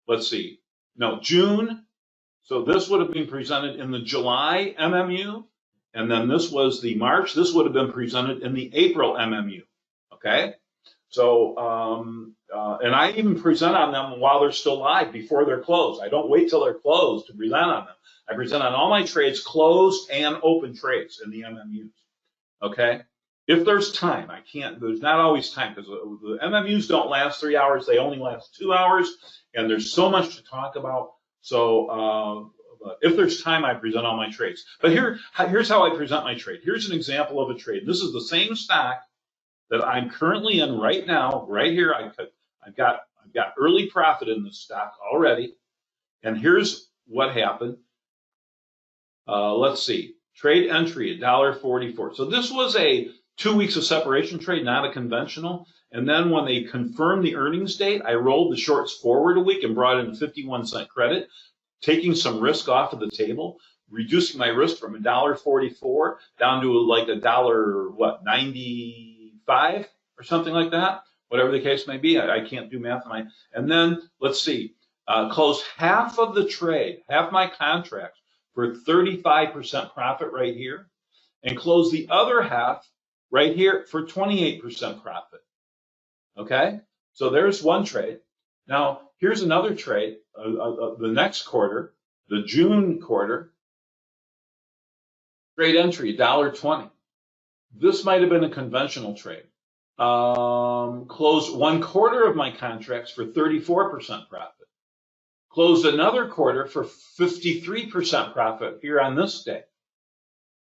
Let's see, no, June. So this would have been presented in the July MMU, and then this was the March. This would have been presented in the April MMU. Okay, so and I even present on them while they're still live before they're closed. I don't wait till they're closed to present on them. I present on all my trades, closed and open trades in the MMUs. Okay, if there's time, there's not always time because the MMUs don't last 3 hours. They only last 2 hours, and there's so much to talk about. So if there's time, I present all my trades. But here's how I present my trade. Here's an example of a trade. This is the same stock that I'm currently in right now, right here. I've got early profit in this stock already. And here's what happened. Let's see. Trade entry, $1.44. So this was a 2 weeks of separation trade, not a conventional. And then when they confirmed the earnings date, I rolled the shorts forward a week and brought in a 51-cent credit, taking some risk off of the table, reducing my risk from $1.44 down to like $1.95 or something like that, whatever the case may be. I can't do math. And then let's see, closed half of the trade, half my contracts for 35% profit right here, and closed the other half right here for 28% profit. Okay, so there's one trade. Now, here's another trade, the next quarter, the June quarter. Trade entry, $1.20. This might have been a conventional trade. Closed 1/4 of my contracts for 34% profit. Closed another quarter for 53% profit here on this day.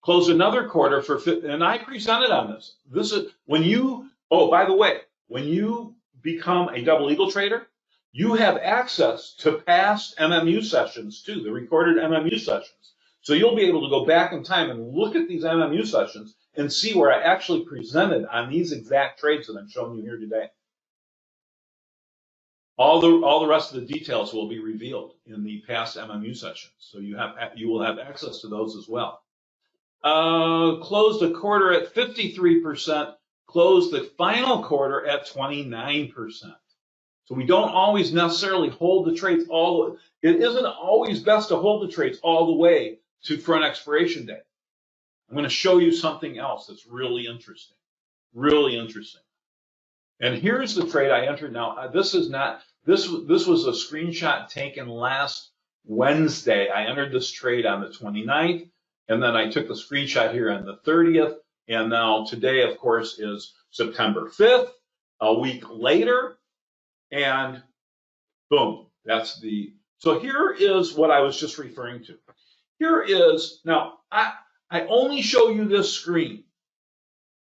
Closed another quarter for, and I presented on this. This is when you, oh, by the way, when you become a double eagle trader, you have access to past MMU sessions too, the recorded MMU sessions. So you'll be able to go back in time and look at these MMU sessions and see where I actually presented on these exact trades that I'm showing you here today. All the rest of the details will be revealed in the past MMU sessions. So you will have access to those as well. Closed a quarter at 53%. Closed the final quarter at 29%. So we don't always necessarily hold the trades it isn't always best to hold the trades all the way to front expiration day. I'm going to show you something else that's really interesting. Really interesting. And here's the trade I entered. Now, this was a screenshot taken last Wednesday. I entered this trade on the 29th, and then I took the screenshot here on the 30th. And now today, of course, is September 5th, a week later, and boom, so here is what I was just referring to. Here is, now, I only show you this screen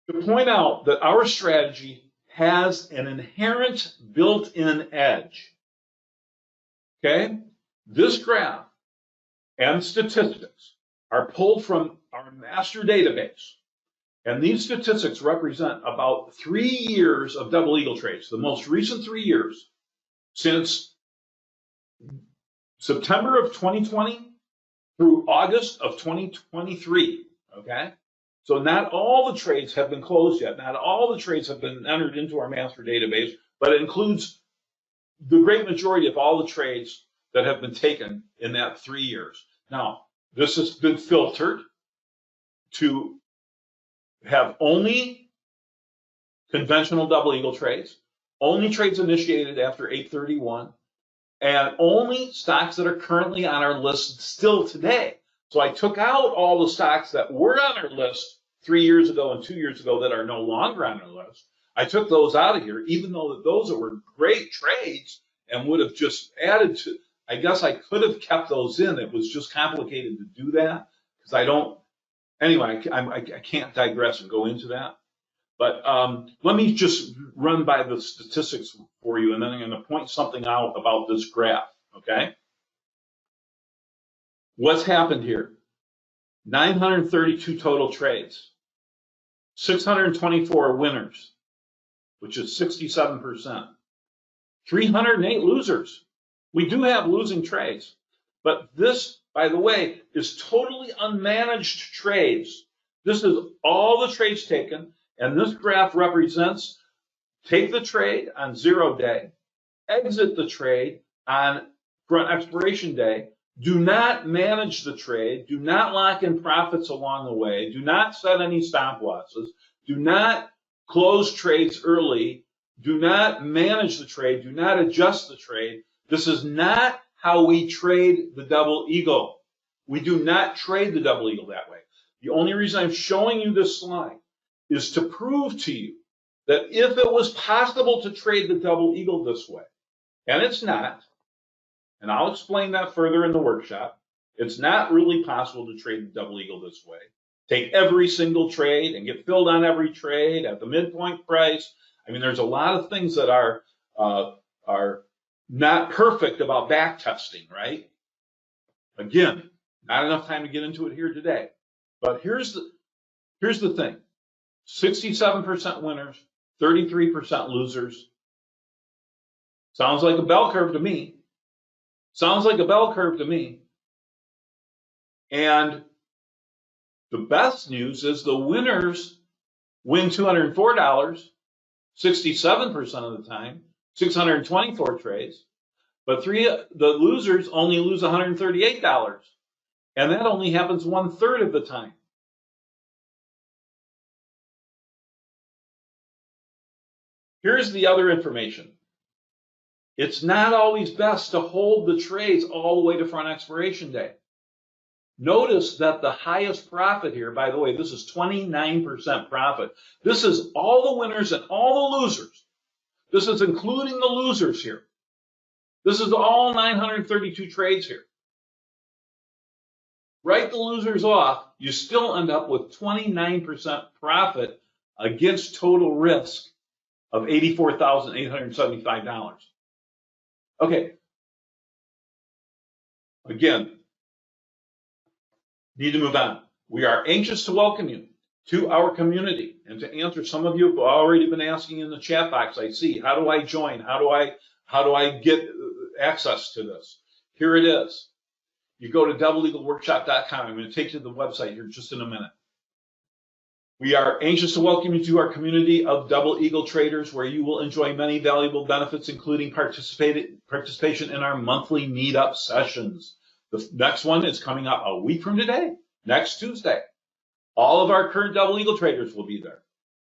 to point out that our strategy has an inherent built-in edge. Okay? This graph and statistics are pulled from our master database. And these statistics represent about 3 years of double eagle trades, the most recent 3 years since September of 2020 through August of 2023, okay? So not all the trades have been closed yet. Not all the trades have been entered into our master database, but it includes the great majority of all the trades that have been taken in that 3 years. Now, this has been filtered to have only conventional double eagle trades, only trades initiated after 8/31, and only stocks that are currently on our list still today. So I took out all the stocks that were on our list 3 years ago and 2 years ago that are no longer on our list. I took those out of here, even though those were great trades and would have just added to. I guess I could have kept those in. It was just complicated to do that because I don't. Anyway, I can't digress and go into that. But let me just run by the statistics for you, and then I'm going to point something out about this graph, okay? What's happened here? 932 total trades, 624 winners, which is 67%, 308 losers. We do have losing trades, but this, by the way, is totally unmanaged trades. This is all the trades taken, and this graph represents take the trade on 0 day, exit the trade on front expiration day, do not manage the trade, do not lock in profits along the way, do not set any stop losses, do not close trades early, do not manage the trade, do not adjust the trade. This is not how we trade the double eagle. We do not trade the double eagle that way. The only reason I'm showing you this slide is to prove to you that if it was possible to trade the double eagle this way, and it's not, and I'll explain that further in the workshop, it's not really possible to trade the double eagle this way. Take every single trade and get filled on every trade at the midpoint price. I mean, there's a lot of things that are not perfect about back testing, right? Again, not enough time to get into it here today. But here's the thing. 67% winners, 33% losers. Sounds like a bell curve to me. Sounds like a bell curve to me. And the best news is the winners win $204, 67% of the time, 624 trades. But the losers only lose $138. And that only happens 1/3 of the time. Here's the other information. It's not always best to hold the trades all the way to front expiration day. Notice that the highest profit here, by the way, this is 29% profit. This is all the winners and all the losers. This is including the losers here. This is all 932 trades here. Write the losers off, you still end up with 29% profit against total risk of $84,875. Okay. Again, need to move on. We are anxious to welcome you to our community and to answer. Some of you have already been asking in the chat box. I see. How do I join? How do I get access to this? Here it is. You go to doubleeagleworkshop.com. I'm going to take you to the website here just in a minute. We are anxious to welcome you to our community of Double Eagle traders, where you will enjoy many valuable benefits, including participation in our monthly meetup sessions. The next one is coming up a week from today, next Tuesday. All of our current Double Eagle traders will be there.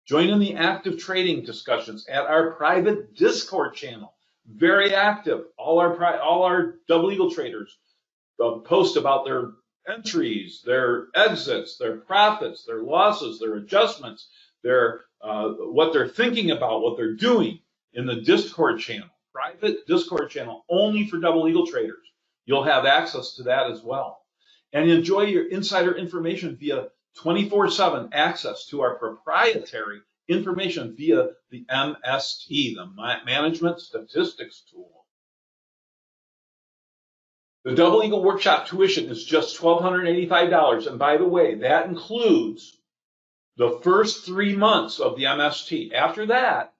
Join in the active trading discussions at our private Discord channel. Very active. All our Double Eagle traders post about their entries, their exits, their profits, their losses, their adjustments, their what they're thinking about, what they're doing in the Discord channel, private Discord channel only for Double Eagle traders. You'll have access to that as well. And enjoy your insider information via 24/7 access to our proprietary information via the MST, the Management Statistics Tool. The Double Eagle Workshop tuition is just $1,285. And by the way, that includes the first 3 months of the MST. After that,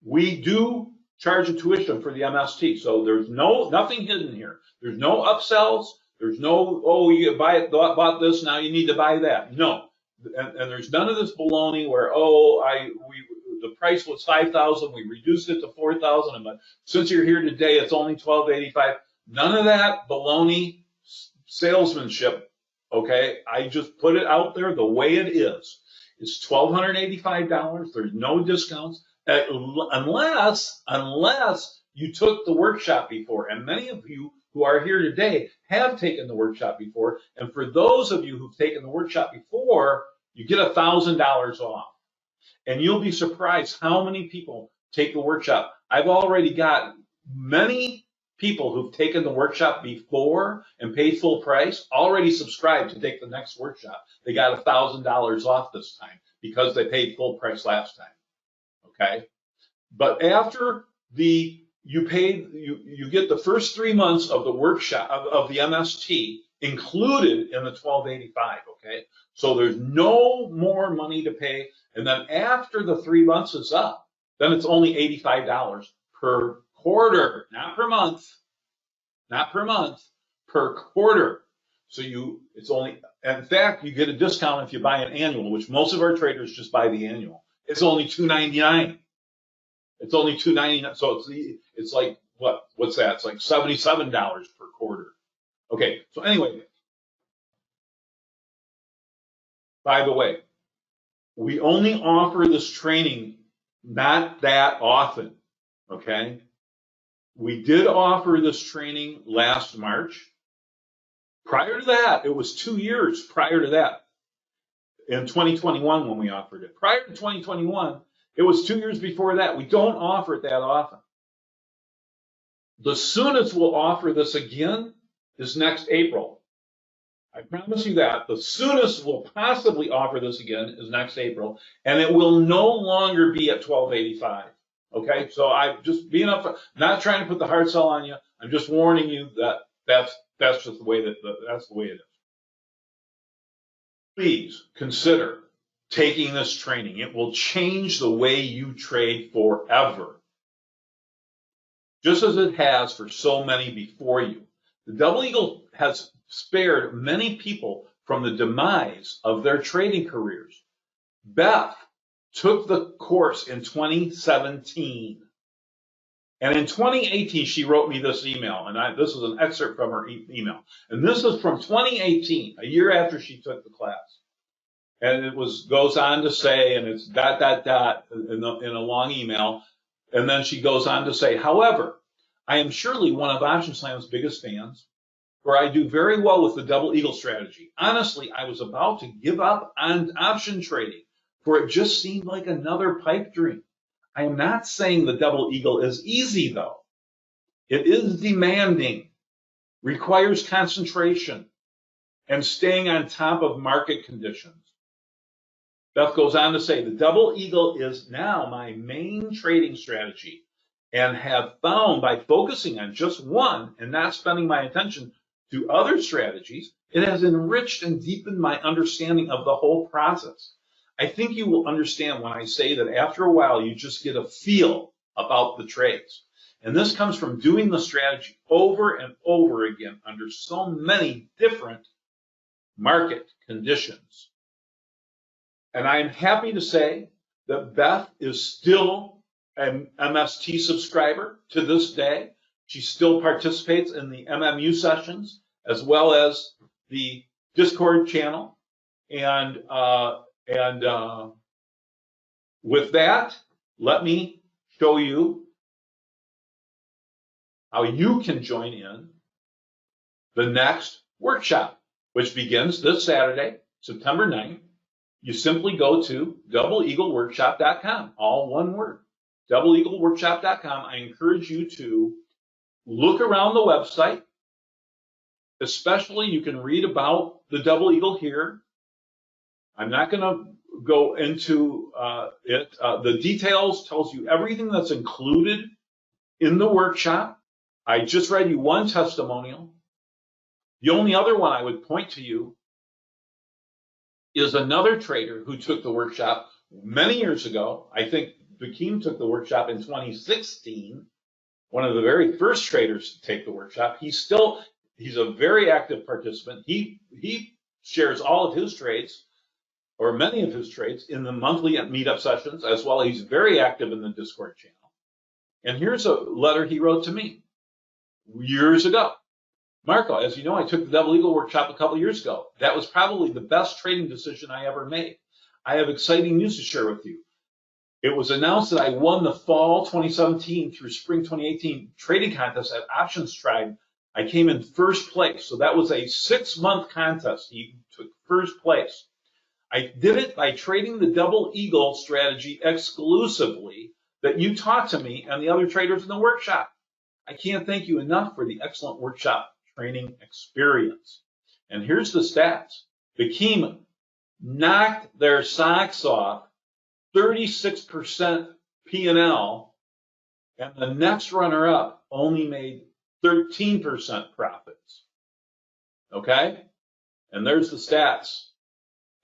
we do charge a tuition for the MST. So there's nothing hidden here. There's no upsells. There's no, oh, you bought this, now you need to buy that. No. And there's none of this baloney where, the price was $5,000, we reduced it to $4,000, but since you're here today, it's only $1,285. None of that baloney salesmanship, okay? I just put it out there the way it is. It's $1,285. There's no discounts unless you took the workshop before. And many of you who are here today have taken the workshop before. And for those of you who've taken the workshop before, you get $1,000 off. And you'll be surprised how many people take the workshop. I've already got many people who've taken the workshop before and paid full price already subscribed to take the next workshop. They got $1,000 off this time because they paid full price last time. Okay, but after you get the first 3 months of the workshop of the MST included in the $1,285. Okay, so there's no more money to pay. And then after the 3 months is up, then it's only $85 per quarter, not per month, per quarter. So it's only, in fact, you get a discount if you buy an annual, which most of our traders just buy the annual. It's only $299. It's only $299. So it's like, what's that? It's like $77 per quarter. Okay, so anyway, by the way, we only offer this training not that often, okay? We did offer this training last March. Prior to that, it was 2 years prior to that, in 2021 when we offered it. Prior to 2021, it was 2 years before that. We don't offer it that often. The soonest we'll offer this again is next April. I promise you that. The soonest we'll possibly offer this again is next April, and it will no longer be at $1,285. Okay, so I'm just being up, not trying to put the hard sell on you. I'm just warning you that that's just the way that's the way it is. Please consider taking this training. It will change the way you trade forever, just as it has for so many before you. The Double Eagle has spared many people from the demise of their trading careers. Beth took the course in 2017. And in 2018, she wrote me this email, and this is an excerpt from her email. And this is from 2018, a year after she took the class. And it goes on to say, and it's ... in a long email. And then she goes on to say, however, I am surely one of Option Slam's biggest fans, for I do very well with the Double Eagle strategy. Honestly, I was about to give up on option trading, for it just seemed like another pipe dream. I am not saying the Double Eagle is easy, though. It is demanding, requires concentration, and staying on top of market conditions. Beth goes on to say, the Double Eagle is now my main trading strategy, and have found by focusing on just one and not spending my attention to other strategies, it has enriched and deepened my understanding of the whole process. I think you will understand when I say that after a while, you just get a feel about the trades. And this comes from doing the strategy over and over again under so many different market conditions. And I am happy to say that Beth is still an MST subscriber to this day. She still participates in the MMU sessions as well as the Discord channel. And with that, let me show you how you can join in the next workshop, which begins this Saturday, September 9th. You simply go to doubleeagleworkshop.com, all one word, doubleeagleworkshop.com. I encourage you to look around the website. Especially, you can read about the Double Eagle here. I'm not going to go into it. The details tells you everything that's included in the workshop. I just read you one testimonial. The only other one I would point to you is another trader who took the workshop many years ago. I think Vakeem took the workshop in 2016, one of the very first traders to take the workshop. He's a very active participant. He shares all of his trades, or many of his trades, in the monthly meetup sessions as well. He's very active in the Discord channel. And here's a letter he wrote to me. years ago. Marco, as you know, I took the Double Eagle workshop a couple years ago. That was probably the best trading decision I ever made. I have exciting news to share with you. It was announced that I won the fall 2017 through spring 2018 trading contest at Options Tribe. I came in first place. So that was a 6-month contest. He took first place. I did it by trading the Double Eagle strategy exclusively that you taught to me and the other traders in the workshop. I can't thank you enough for the excellent workshop training experience. And here's the stats. Bekim knocked their socks off, 36% P&L, and the next runner-up only made 13% profits. Okay? And there's the stats.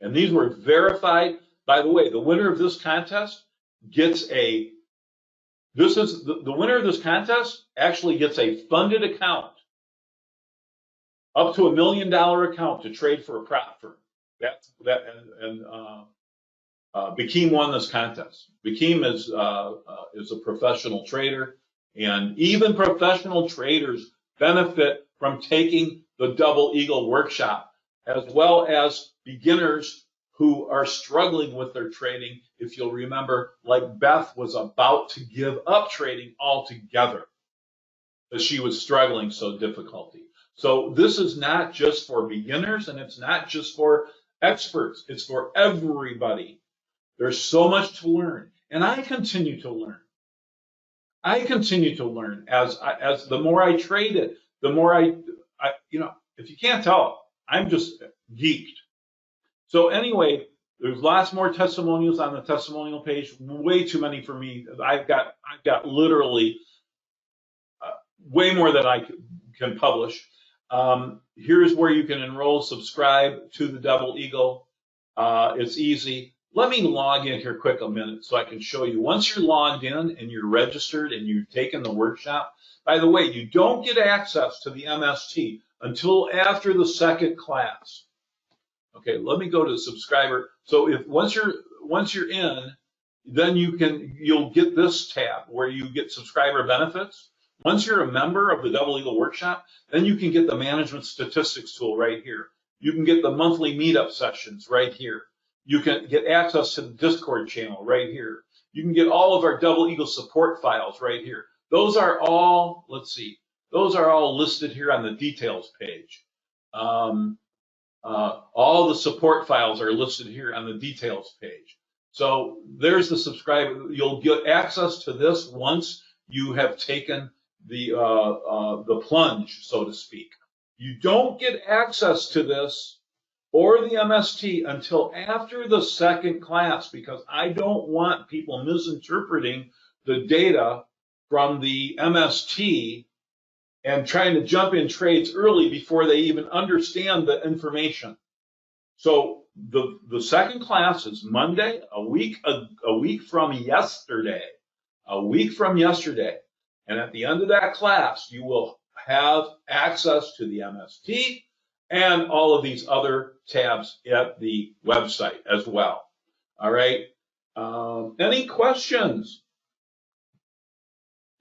And these were verified. By the way, the winner of this contest gets the winner of this contest actually gets a funded account, up to $1 million account to trade for a prop firm. Bekim won this contest. Bekim is a professional trader, and even professional traders benefit from taking the Double Eagle workshop, as well as beginners who are struggling with their trading. If you'll remember, like Beth was about to give up trading altogether because she was struggling so difficulty. So this is not just for beginners, and it's not just for experts. It's for everybody. There's so much to learn, and I continue to learn. I continue to learn as the more I trade it, the more I if you can't tell, I'm just geeked. So anyway, there's lots more testimonials on the testimonial page. Way too many for me. I've got literally way more than I can publish. Here's where you can enroll, subscribe to the Double Eagle. It's easy. Let me log in here quick a minute so I can show you. Once you're logged in and you're registered and you've taken the workshop, by the way, you don't get access to the MST until after the second class. Okay, let me go to the subscriber. So once you're in, then you'll get this tab where you get subscriber benefits. Once you're a member of the Double Eagle workshop, then you can get the management statistics tool right here. You can get the monthly meetup sessions right here. You can get access to the Discord channel right here. You can get all of our Double Eagle support files right here. Those are all, those are all listed here on the details page. All the support files are listed here on the details page. So there's the subscriber. You'll get access to this once you have taken the plunge, so to speak. You don't get access to this or the MST until after the second class, because I don't want people misinterpreting the data from the MST and trying to jump in trades early before they even understand the information. So the second class is Monday, a week from yesterday. A week from yesterday. And at the end of that class, you will have access to the MST and all of these other tabs at the website as well. All right. Any questions?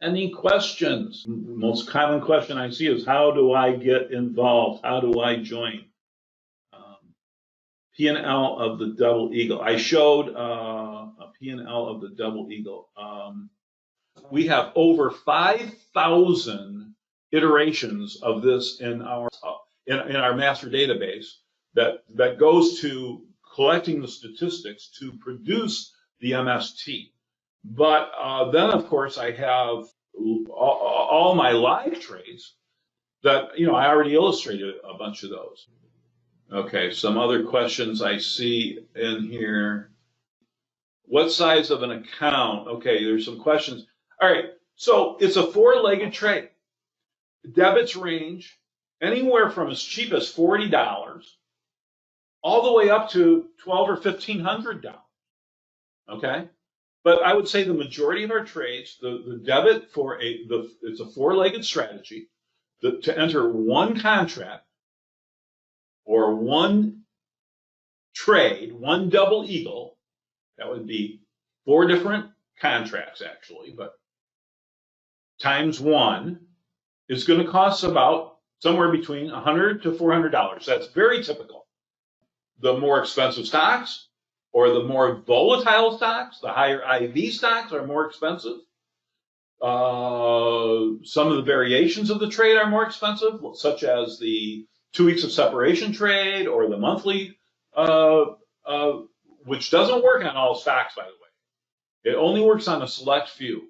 Any questions? The most common question I see is, how do I get involved? How do I join? P&L of the Double Eagle. I showed a P&L of the Double Eagle. We have over 5,000 iterations of this in our master database that goes to collecting the statistics to produce the MST. But then, of course, I have all my live trades that, I already illustrated a bunch of those. Okay, some other questions I see in here. What size of an account? Okay, there's some questions. All right, so it's a 4-legged trade. Debits range anywhere from as cheap as $40 all the way up to $1,200 or $1,500. Okay, but I would say the majority of our trades, the debit for it's a 4-legged strategy. To enter one contract or one trade, one Double Eagle, that would be 4 different contracts actually, but times 1 is going to cost about somewhere between $100 to $400. That's very typical. The more expensive stocks or the more volatile stocks, the higher IV stocks are more expensive. Some of the variations of the trade are more expensive, such as the 2 weeks of separation trade or the monthly, which doesn't work on all stocks, by the way. It only works on a select few.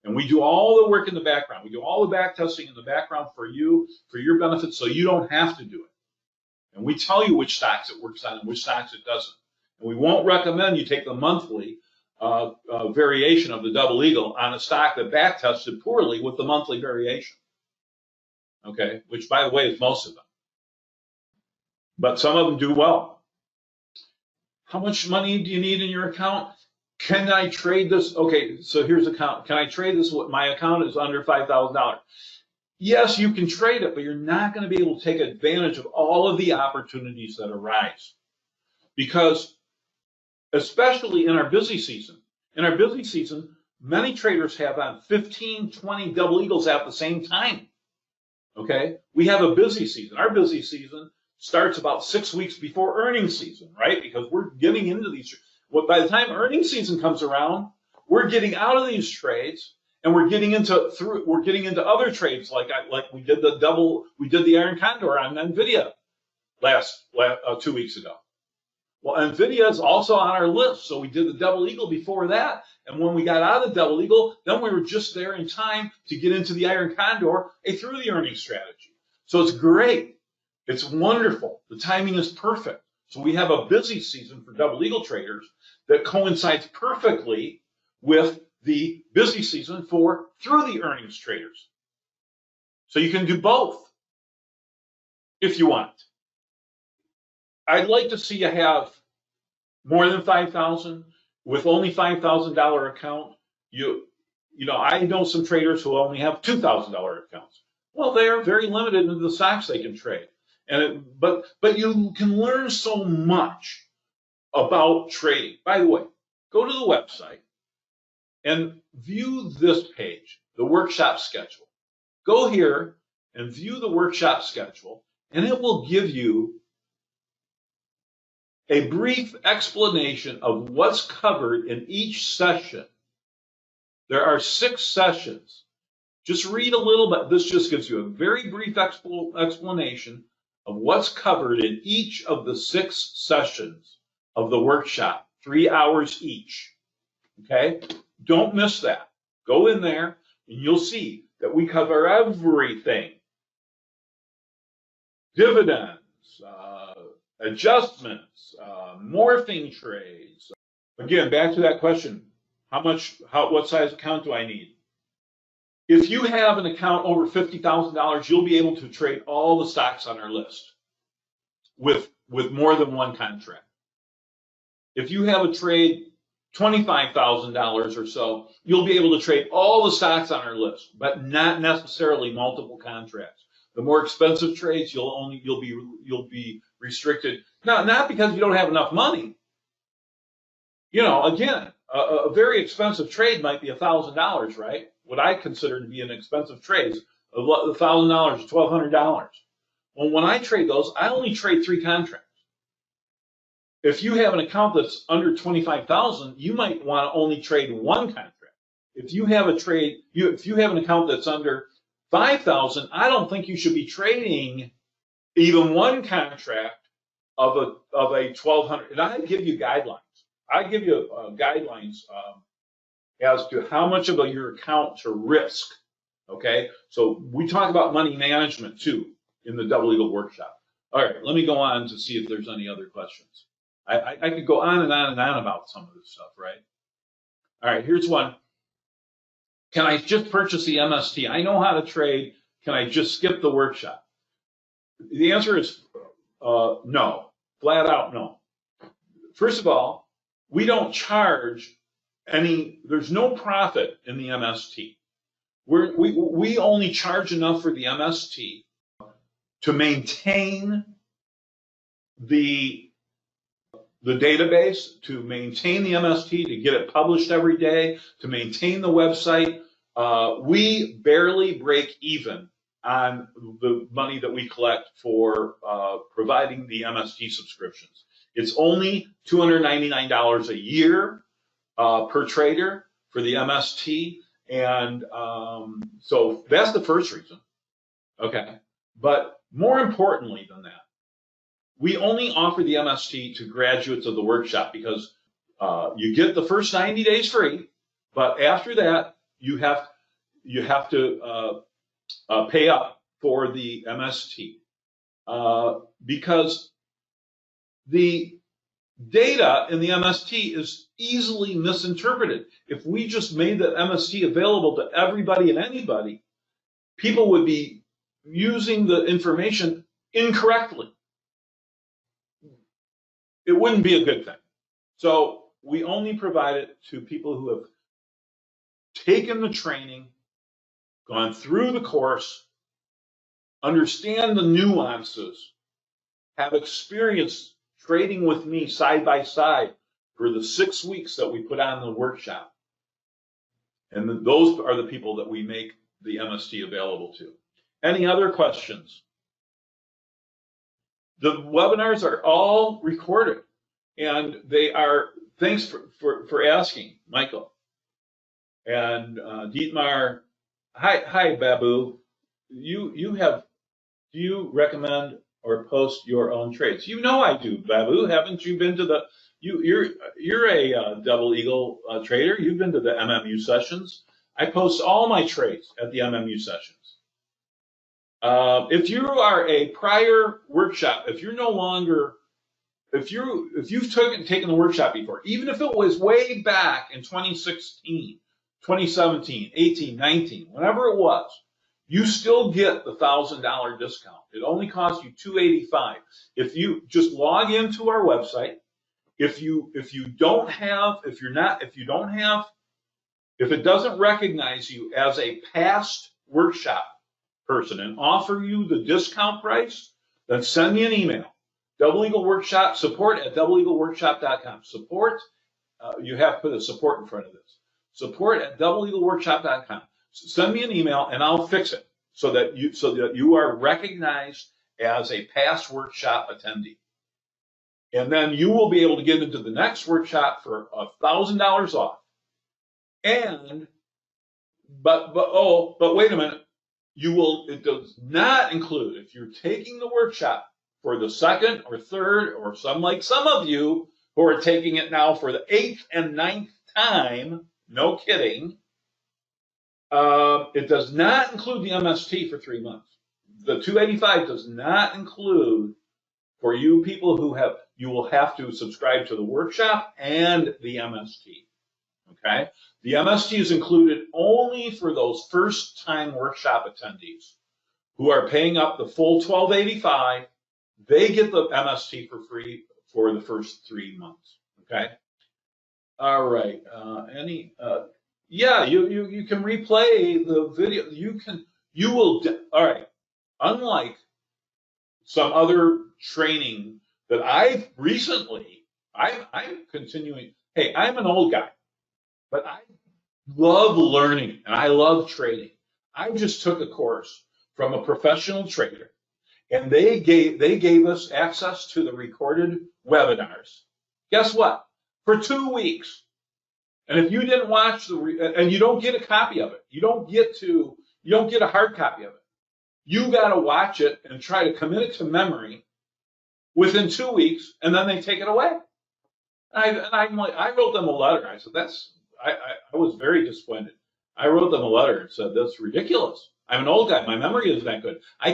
And we do all the work in the background. We do all the back testing in the background for you, for your benefit, so you don't have to do it. And we tell you which stocks it works on and which stocks it doesn't. And we won't recommend you take the monthly variation of the double eagle on a stock that back tested poorly with the monthly variation. Okay, which by the way is most of them. But some of them do well. How much money do you need in your account? Can I trade this? Okay, so here's the account. Can I trade this? My account is under $5,000. Yes, you can trade it, but you're not going to be able to take advantage of all of the opportunities that arise. Because especially in our busy season, many traders have on 15, 20 double eagles at the same time. Okay, we have a busy season. Our busy season starts about 6 weeks before earnings season, right? Because we're getting into these. Well, by the time earnings season comes around, we're getting out of these trades and we're getting into other trades like we did the Iron Condor on Nvidia last 2 weeks ago. Well, Nvidia is also on our list, so we did the double eagle before that. And when we got out of the double eagle, then we were just there in time to get into the Iron Condor through the earnings strategy. So it's great. It's wonderful. The timing is perfect. So we have a busy season for double eagle traders that coincides perfectly with the busy season for through the earnings traders. So you can do both if you want. I'd like to see you have more than 5,000 with only $5,000 account. You know, I know some traders who only have $2,000 accounts. Well, they are very limited in the stocks they can trade. But you can learn so much about trading. By the way, go to the website and view this page, the workshop schedule. Go here and view the workshop schedule, and it will give you a brief explanation of what's covered in each session. There are 6 sessions. Just read a little bit. This just gives you a very brief explanation of what's covered in each of the 6 sessions of the workshop, 3 hours each. Okay? Don't miss that. Go in there and you'll see that we cover everything. Dividends, adjustments, morphing trades. Again, back to that question. What size account do I need? If you have an account over $50,000, you'll be able to trade all the stocks on our list with more than one contract. If you have a trade $25,000 or so, you'll be able to trade all the stocks on our list, but not necessarily multiple contracts. The more expensive trades, you'll be restricted. Not because you don't have enough money. You know, again, a very expensive trade might be $1,000, right? What I consider to be an expensive trade is $1,000 to $1,200. Well, when I trade those, I only trade 3 contracts. If you have an account that's under $25,000, you might want to only trade 1 contract. If you have an account that's under $5,000, I don't think you should be trading even 1 contract of a $1,200. And I give you guidelines. I give you guidelines as to how much of your account to risk. Okay, so we talk about money management too in the Double Eagle workshop. All right, let me go on to see if there's any other questions. I could go on and on and on about some of this stuff, right? All right, here's one. Can I just purchase the MST? I know how to trade. Can I just skip the workshop? The answer is no, flat out no. First of all, we don't charge there's no profit in the MST. We only charge enough for the MST to maintain the database, to maintain the MST, to get it published every day, to maintain the website. We barely break even on the money that we collect for providing the MST subscriptions. It's only $299 a year per trader for the MST, and so that's the first reason. Okay, but more importantly than that, we only offer the MST to graduates of the workshop because you get the first 90 days free, but after that you have to pay up for the MST because the data in the MST is easily misinterpreted. If we just made the MST available to everybody and anybody, people would be using the information incorrectly. It wouldn't be a good thing. So we only provide it to people who have taken the training, gone through the course, understand the nuances, have experienced trading with me side by side for the 6 weeks that we put on the workshop. And those are the people that we make the MST available to. Any other questions? The webinars are all recorded, and they are, thanks for asking, Michael. And Dietmar, hi Babu. Do you recommend or post your own trades? You know I do, Babu. Haven't you been to the, you're a Double Eagle trader. You've been to the MMU sessions. I post all my trades at the MMU sessions. If you are a prior workshop, if you're no longer, if you've taken the workshop before, even if it was way back in 2016, 2017, 18, 19, whenever it was, you still get the $1,000 discount. It only costs you $285. If you just log into our website, if it doesn't recognize you as a past workshop person and offer you the discount price, then send me an email. Double Eagle Workshop, support@doubleeagleworkshop.com. Support, you have to put a support in front of this. Support@doubleeagleworkshop.com. Send me an email and I'll fix it so that you are recognized as a past workshop attendee. And then you will be able to get into the next workshop for $1,000 off. But wait a minute. It does not include, if you're taking the workshop for the second or third, or some of you who are taking it now for the 8th and 9th time, no kidding, it does not include the MST for 3 months. The $285 does not include, for you people you will have to subscribe to the workshop and the MST. Okay? The MST is included only for those first-time workshop attendees who are paying up the full $1,285. They get the MST for free for the first 3 months. Okay. All right. Yeah, you can replay the video. All right. Unlike some other training that I'm continuing. Hey, I'm an old guy, but I love learning and I love trading. I just took a course from a professional trader, and they gave us access to the recorded webinars. Guess what? For 2 weeks. And if you didn't watch and you don't get a copy of it, you don't get a hard copy of it. You got to watch it and try to commit it to memory within 2 weeks, and then they take it away. I wrote them a letter. I said, I was very disappointed. I wrote them a letter and said, that's ridiculous. I'm an old guy. My memory isn't that good. I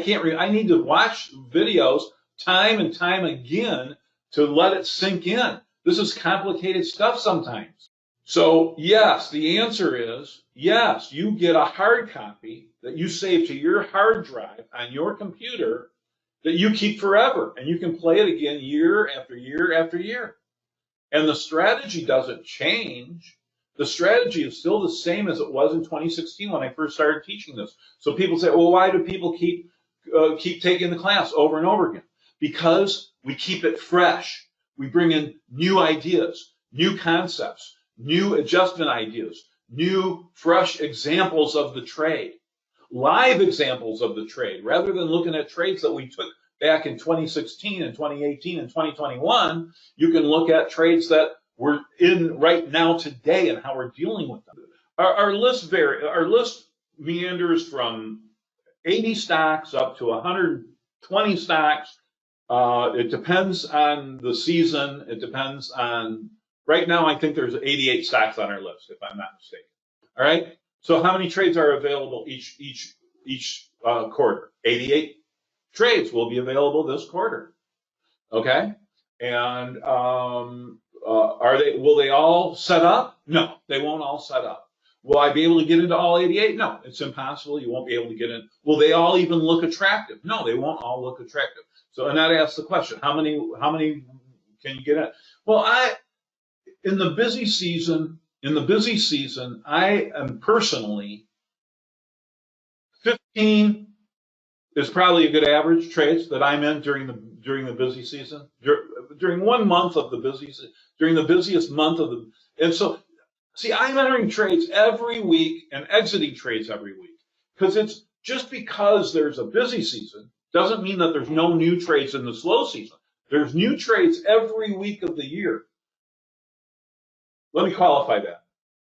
need to watch videos time and time again to let it sink in. This is complicated stuff sometimes. So yes, the answer is yes, you get a hard copy that you save to your hard drive on your computer that you keep forever, and you can play it again year after year after year. And the strategy doesn't change. The strategy is still the same as it was in 2016 when I first started teaching this. So people say, well, why do people keep taking the class over and over again? Because we keep it fresh. We bring in new ideas, new concepts, new adjustment ideas, new fresh examples of the trade. live examples of the trade rather than looking at trades that we took back in 2016 and 2018 and 2021. You can look at trades that we're in right now today and how we're dealing with them. Our list meanders from 80 stocks up to 120 stocks. It depends on the season. It depends on, right now I think there's 88 stocks on our list, if I'm not mistaken. All right. So how many trades are available each quarter? 88 trades will be available this quarter. Okay. And will they all set up? No, they won't all set up. Will I be able to get into all 88? No, it's impossible. You won't be able to get in. Will they all even look attractive? No, they won't all look attractive. So, and that asks the question, how many can you get in? Well, in the busy season, I am personally 15 is probably a good average trades that I'm in during the busy season. During 1 month of the busy, during the busiest month of the, and so, see, I'm entering trades every week and exiting trades every week, because it's just because there's a busy season doesn't mean that there's no new trades in the slow season. There's new trades every week of the year. Let me qualify that.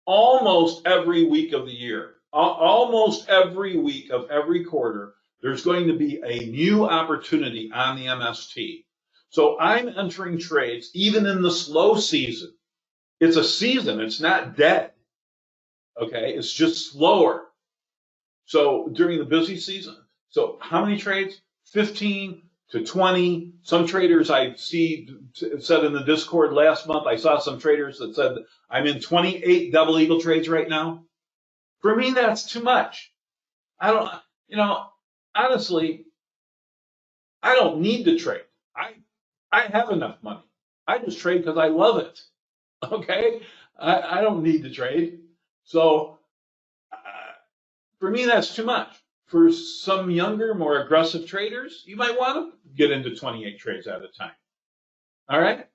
Almost every week of the year, almost every week of every quarter, there's going to be a new opportunity on the MST. So I'm entering trades even in the slow season. It's a season, it's not dead. Okay, it's just slower. So during the busy season, so how many trades? 15 to 20. Some traders I see said in the Discord last month, I saw some traders that said, I'm in 28 double eagle trades right now. For me, that's too much. I don't, honestly, I don't need to trade. I have enough money. I just trade because I love it. Okay? I don't need to trade. So for me, that's too much. For some younger, more aggressive traders, you might want to get into 28 trades at a time. All right?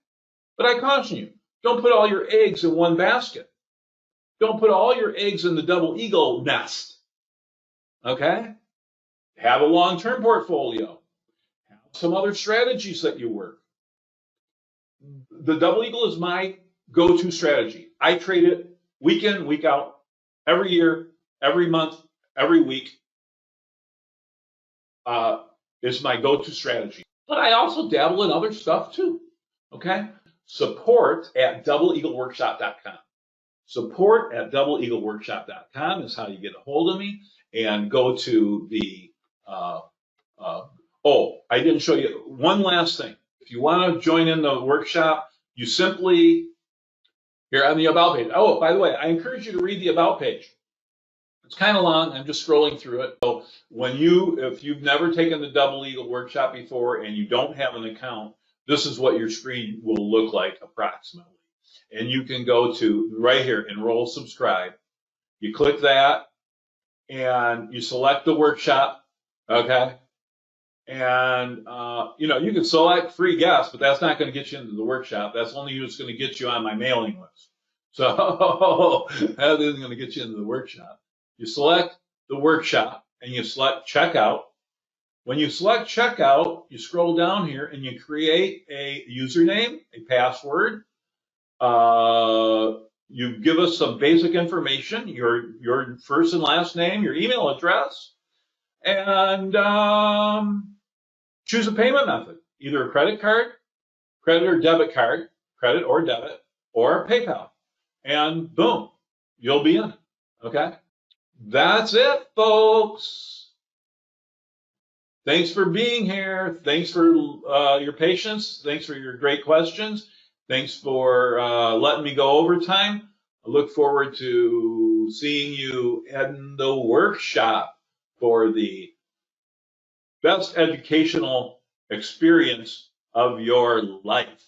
But I caution you, don't put all your eggs in one basket. Don't put all your eggs in the double eagle nest. Okay? Have a long-term portfolio. Have some other strategies that you work. The double eagle is my go-to strategy. I trade it week in, week out, every year, every month, every week. Is my go-to strategy. But I also dabble in other stuff too. Okay? Support at doubleeagleworkshop.com. Support at doubleeagleworkshop.com is how you get a hold of me. And go to the, I didn't show you one last thing. If you want to join in the workshop, you simply, here on the About page. Oh, by the way, I encourage you to read the About page. It's kind of long. I'm just scrolling through it. So if you've never taken the Double Eagle workshop before and you don't have an account, this is what your screen will look like approximately. And you can go to right here, enroll, subscribe. You click that and you select the workshop. Okay. And, you can select free guests, but that's not going to get you into the workshop. That's only what's going to get you on my mailing list. So that isn't going to get you into the workshop. You select the workshop and you select checkout. When you select checkout, you scroll down here and you create a username, a password. You give us some basic information, your first and last name, your email address, and choose a payment method, either a credit card, credit or debit card, credit or debit, or PayPal. And boom, you'll be in. Okay? That's it, folks. Thanks for being here. Thanks for your patience. Thanks for your great questions. Thanks for letting me go over time. I look forward to seeing you in the workshop for the best educational experience of your life.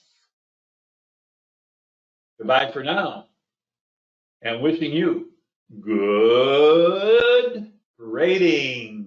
Goodbye for now, and wishing you good trading.